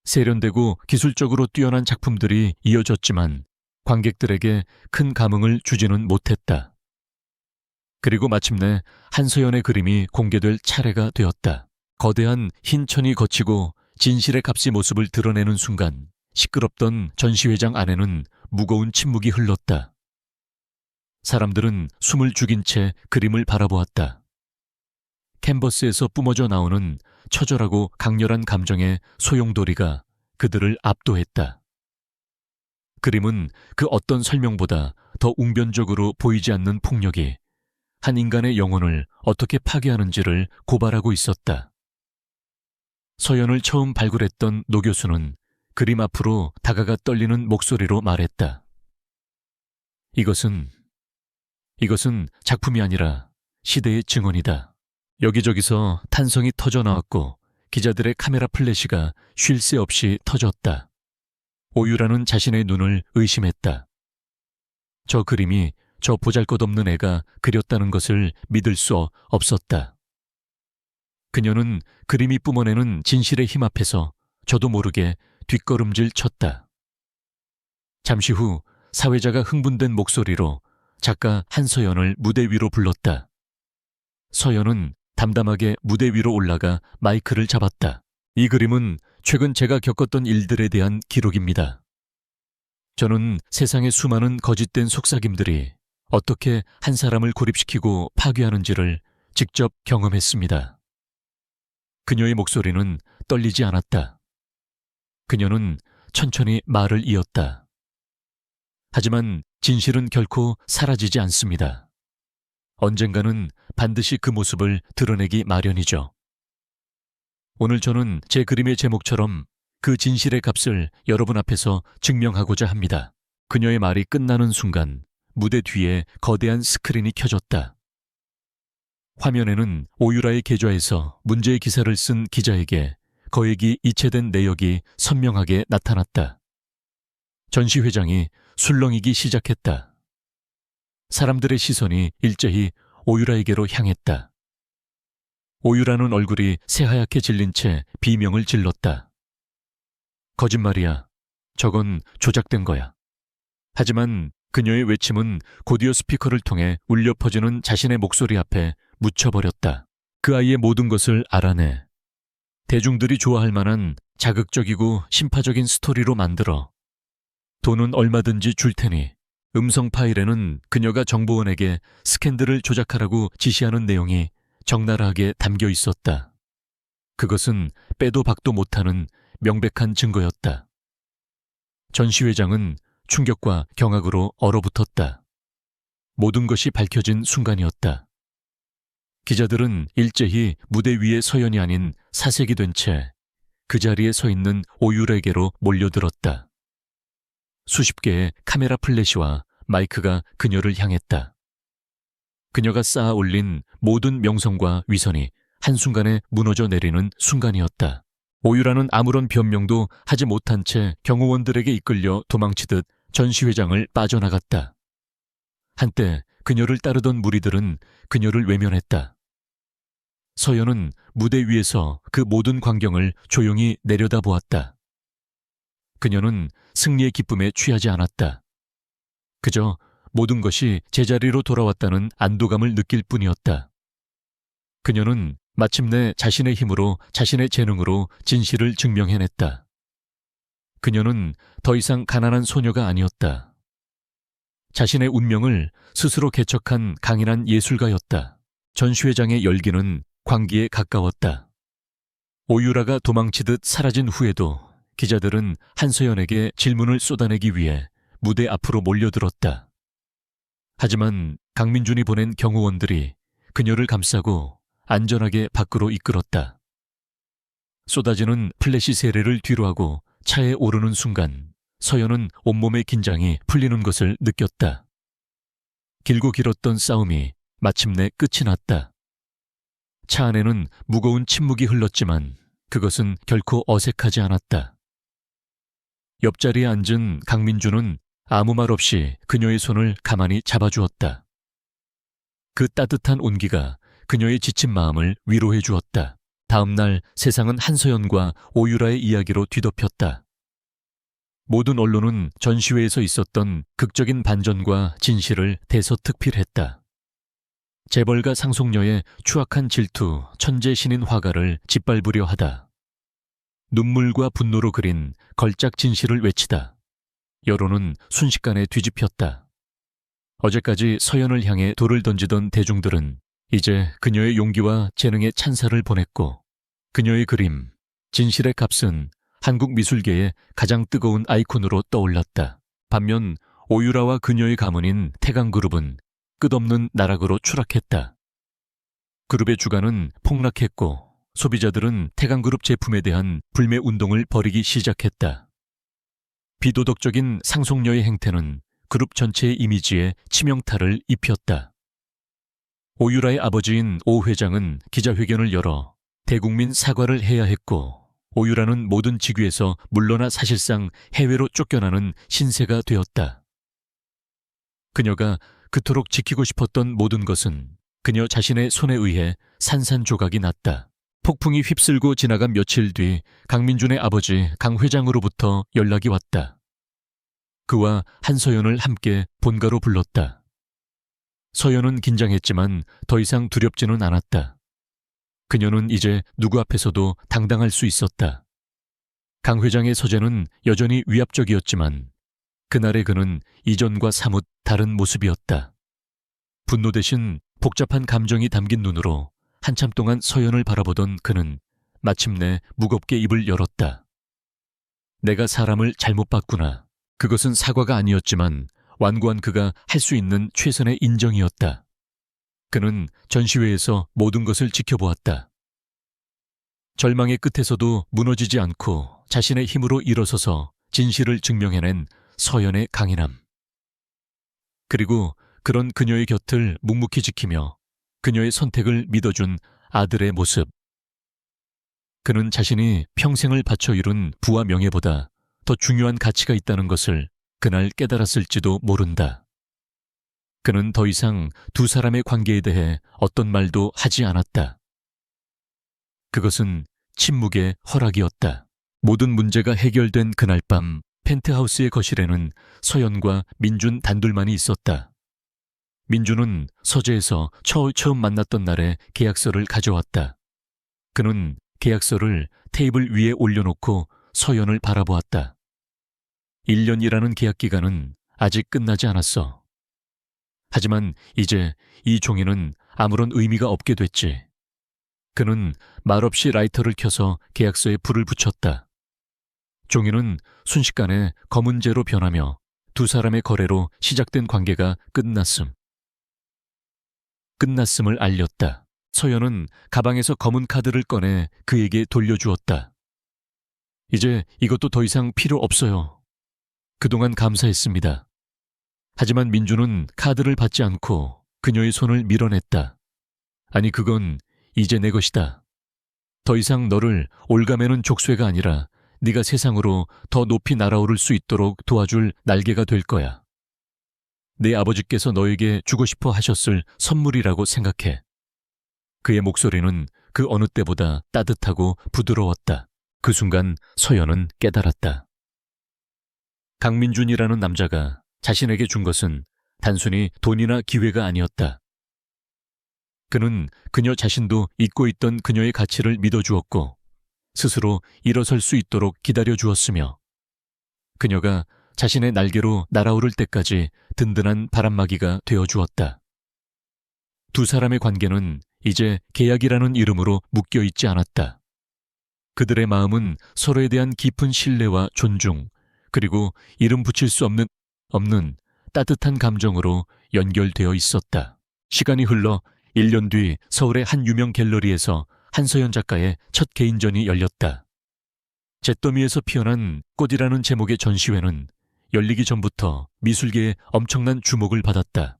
세련되고 기술적으로 뛰어난 작품들이 이어졌지만 관객들에게 큰 감흥을 주지는 못했다. 그리고 마침내 한서연의 그림이 공개될 차례가 되었다. 거대한 흰 천이 거치고 진실의 값이 모습을 드러내는 순간 시끄럽던 전시회장 안에는 무거운 침묵이 흘렀다. 사람들은 숨을 죽인 채 그림을 바라보았다. 캔버스에서 뿜어져 나오는 처절하고 강렬한 감정의 소용돌이가 그들을 압도했다. 그림은 그 어떤 설명보다 더 웅변적으로 보이지 않는 폭력이 한 인간의 영혼을 어떻게 파괴하는지를 고발하고 있었다. 서연을 처음 발굴했던 노 교수는 그림 앞으로 다가가 떨리는 목소리로 말했다. 이것은 작품이 아니라 시대의 증언이다. 여기저기서 탄성이 터져 나왔고 기자들의 카메라 플래시가 쉴 새 없이 터졌다. 오유라는 자신의 눈을 의심했다. 저 그림이 저 보잘것없는 애가 그렸다는 것을 믿을 수 없었다. 그녀는 그림이 뿜어내는 진실의 힘 앞에서 저도 모르게 뒷걸음질 쳤다. 잠시 후 사회자가 흥분된 목소리로 작가 한서연을 무대 위로 불렀다. 서연은 담담하게 무대 위로 올라가 마이크를 잡았다. 이 그림은 최근 제가 겪었던 일들에 대한 기록입니다. 저는 세상의 수많은 거짓된 속삭임들이 어떻게 한 사람을 고립시키고 파괴하는지를 직접 경험했습니다. 그녀의 목소리는 떨리지 않았다. 그녀는 천천히 말을 이었다. 하지만 진실은 결코 사라지지 않습니다. 언젠가는 반드시 그 모습을 드러내기 마련이죠. 오늘 저는 제 그림의 제목처럼 그 진실의 값을 여러분 앞에서 증명하고자 합니다. 그녀의 말이 끝나는 순간 무대 뒤에 거대한 스크린이 켜졌다. 화면에는 오유라의 계좌에서 문제의 기사를 쓴 기자에게 거액이 이체된 내역이 선명하게 나타났다. 전시회장이 술렁이기 시작했다. 사람들의 시선이 일제히 오유라에게로 향했다. 오유라는 얼굴이 새하얗게 질린 채 비명을 질렀다. 거짓말이야. 저건 조작된 거야. 하지만 그녀의 외침은 고디오 스피커를 통해 울려 퍼지는 자신의 목소리 앞에 묻혀버렸다. 그 아이의 모든 것을 알아내. 대중들이 좋아할 만한 자극적이고 심파적인 스토리로 만들어. 돈은 얼마든지 줄 테니. 음성 파일에는 그녀가 정보원에게 스캔들을 조작하라고 지시하는 내용이 적나라하게 담겨 있었다. 그것은 빼도 박도 못하는 명백한 증거였다. 전시회장은 충격과 경악으로 얼어붙었다. 모든 것이 밝혀진 순간이었다. 기자들은 일제히 무대 위의 서연이 아닌 사색이 된 채 그 자리에 서 있는 오유라에게로 몰려들었다. 수십 개의 카메라 플래시와 마이크가 그녀를 향했다. 그녀가 쌓아 올린 모든 명성과 위선이 한순간에 무너져 내리는 순간이었다. 오유라는 아무런 변명도 하지 못한 채 경호원들에게 이끌려 도망치듯 전시회장을 빠져나갔다. 한때 그녀를 따르던 무리들은 그녀를 외면했다. 서연은 무대 위에서 그 모든 광경을 조용히 내려다보았다. 그녀는 승리의 기쁨에 취하지 않았다. 그저 모든 것이 제자리로 돌아왔다는 안도감을 느낄 뿐이었다. 그녀는 마침내 자신의 힘으로, 자신의 재능으로 진실을 증명해냈다. 그녀는 더 이상 가난한 소녀가 아니었다. 자신의 운명을 스스로 개척한 강인한 예술가였다. 전시회장의 열기는 광기에 가까웠다. 오유라가 도망치듯 사라진 후에도 기자들은 한서연에게 질문을 쏟아내기 위해 무대 앞으로 몰려들었다. 하지만 강민준이 보낸 경호원들이 그녀를 감싸고 안전하게 밖으로 이끌었다. 쏟아지는 플래시 세례를 뒤로하고 차에 오르는 순간 서연은 온몸의 긴장이 풀리는 것을 느꼈다. 길고 길었던 싸움이 마침내 끝이 났다. 차 안에는 무거운 침묵이 흘렀지만 그것은 결코 어색하지 않았다. 옆자리에 앉은 강민준은 아무 말 없이 그녀의 손을 가만히 잡아주었다. 그 따뜻한 온기가 그녀의 지친 마음을 위로해 주었다. 다음 날 세상은 한서연과 오유라의 이야기로 뒤덮였다. 모든 언론은 전시회에서 있었던 극적인 반전과 진실을 대서특필했다. 재벌가 상속녀의 추악한 질투, 천재 신인 화가를 짓밟으려 하다. 눈물과 분노로 그린 걸작 진실을 외치다. 여론은 순식간에 뒤집혔다. 어제까지 서연을 향해 돌을 던지던 대중들은 이제 그녀의 용기와 재능에 찬사를 보냈고 그녀의 그림, 진실의 값은 한국 미술계의 가장 뜨거운 아이콘으로 떠올랐다. 반면 오유라와 그녀의 가문인 태강그룹은 끝없는 나락으로 추락했다. 그룹의 주가는 폭락했고 소비자들은 태강그룹 제품에 대한 불매 운동을 벌이기 시작했다. 비도덕적인 상속녀의 행태는 그룹 전체의 이미지에 치명타를 입혔다. 오유라의 아버지인 오 회장은 기자회견을 열어 대국민 사과를 해야 했고 오유라는 모든 직위에서 물러나 사실상 해외로 쫓겨나는 신세가 되었다. 그녀가 그토록 지키고 싶었던 모든 것은 그녀 자신의 손에 의해 산산조각이 났다. 폭풍이 휩쓸고 지나간 며칠 뒤 강민준의 아버지 강 회장으로부터 연락이 왔다. 그와 한서연을 함께 본가로 불렀다. 서연은 긴장했지만 더 이상 두렵지는 않았다. 그녀는 이제 누구 앞에서도 당당할 수 있었다. 강 회장의 서재는 여전히 위압적이었지만 그날의 그는 이전과 사뭇 다른 모습이었다. 분노 대신 복잡한 감정이 담긴 눈으로 한참 동안 서연을 바라보던 그는 마침내 무겁게 입을 열었다. 내가 사람을 잘못 봤구나. 그것은 사과가 아니었지만 완고한 그가 할 수 있는 최선의 인정이었다. 그는 전시회에서 모든 것을 지켜보았다. 절망의 끝에서도 무너지지 않고 자신의 힘으로 일어서서 진실을 증명해낸 서연의 강인함. 그리고 그런 그녀의 곁을 묵묵히 지키며 그녀의 선택을 믿어준 아들의 모습. 그는 자신이 평생을 바쳐 이룬 부와 명예보다 더 중요한 가치가 있다는 것을 그날 깨달았을지도 모른다. 그는 더 이상 두 사람의 관계에 대해 어떤 말도 하지 않았다. 그것은 침묵의 허락이었다. 모든 문제가 해결된 그날 밤 펜트하우스의 거실에는 서연과 민준 단둘만이 있었다. 민준은 서재에서 처음 만났던 날의 계약서를 가져왔다. 그는 계약서를 테이블 위에 올려놓고 서연을 바라보았다. 1년이라는 계약 기간은 아직 끝나지 않았어. 하지만 이제 이 종이는 아무런 의미가 없게 됐지. 그는 말없이 라이터를 켜서 계약서에 불을 붙였다. 종이는 순식간에 검은재로 변하며 두 사람의 거래로 시작된 관계가 끝났음을 알렸다. 서연은 가방에서 검은 카드를 꺼내 그에게 돌려주었다. 이제 이것도 더 이상 필요 없어요. 그동안 감사했습니다. 하지만 민주는 카드를 받지 않고 그녀의 손을 밀어냈다. 아니, 그건 이제 내 것이다. 더 이상 너를 올가매는 족쇄가 아니라 네가 세상으로 더 높이 날아오를 수 있도록 도와줄 날개가 될 거야. 네 아버지께서 너에게 주고 싶어 하셨을 선물이라고 생각해. 그의 목소리는 그 어느 때보다 따뜻하고 부드러웠다. 그 순간 서연은 깨달았다. 강민준이라는 남자가 자신에게 준 것은 단순히 돈이나 기회가 아니었다. 그는 그녀 자신도 잊고 있던 그녀의 가치를 믿어주었고 스스로 일어설 수 있도록 기다려주었으며 그녀가 자신의 날개로 날아오를 때까지 든든한 바람막이가 되어주었다. 두 사람의 관계는 이제 계약이라는 이름으로 묶여있지 않았다. 그들의 마음은 서로에 대한 깊은 신뢰와 존중, 그리고 이름 붙일 수 없는 따뜻한 감정으로 연결되어 있었다. 시간이 흘러 1년 뒤 서울의 한 유명 갤러리에서 한서연 작가의 첫 개인전이 열렸다. 잿더미에서 피어난 꽃이라는 제목의 전시회는 열리기 전부터 미술계에 엄청난 주목을 받았다.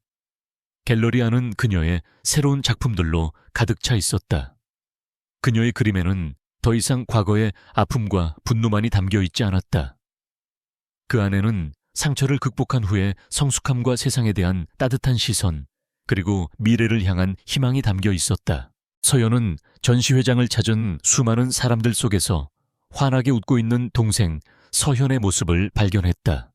갤러리 안은 그녀의 새로운 작품들로 가득 차 있었다. 그녀의 그림에는 더 이상 과거의 아픔과 분노만이 담겨 있지 않았다. 그 안에는 상처를 극복한 후에 성숙함과 세상에 대한 따뜻한 시선, 그리고 미래를 향한 희망이 담겨 있었다. 서연은 전시회장을 찾은 수많은 사람들 속에서 환하게 웃고 있는 동생 서현의 모습을 발견했다.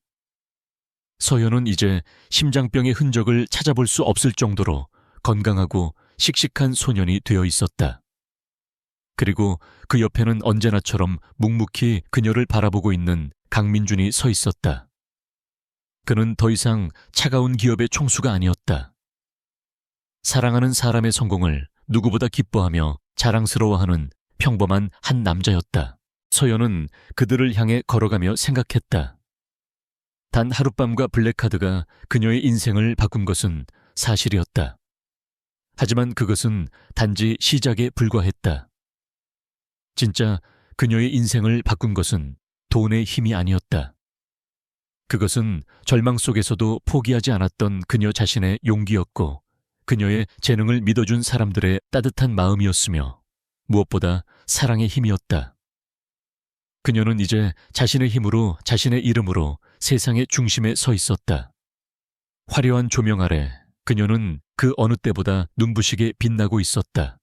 서현은 이제 심장병의 흔적을 찾아볼 수 없을 정도로 건강하고 씩씩한 소년이 되어 있었다. 그리고 그 옆에는 언제나처럼 묵묵히 그녀를 바라보고 있는 강민준이 서 있었다. 그는 더 이상 차가운 기업의 총수가 아니었다. 사랑하는 사람의 성공을 누구보다 기뻐하며 자랑스러워하는 평범한 한 남자였다. 서연은 그들을 향해 걸어가며 생각했다. 단 하룻밤과 블랙카드가 그녀의 인생을 바꾼 것은 사실이었다. 하지만 그것은 단지 시작에 불과했다. 진짜 그녀의 인생을 바꾼 것은 돈의 힘이 아니었다. 그것은 절망 속에서도 포기하지 않았던 그녀 자신의 용기였고 그녀의 재능을 믿어준 사람들의 따뜻한 마음이었으며 무엇보다 사랑의 힘이었다. 그녀는 이제 자신의 힘으로 자신의 이름으로 세상의 중심에 서 있었다. 화려한 조명 아래 그녀는 그 어느 때보다 눈부시게 빛나고 있었다.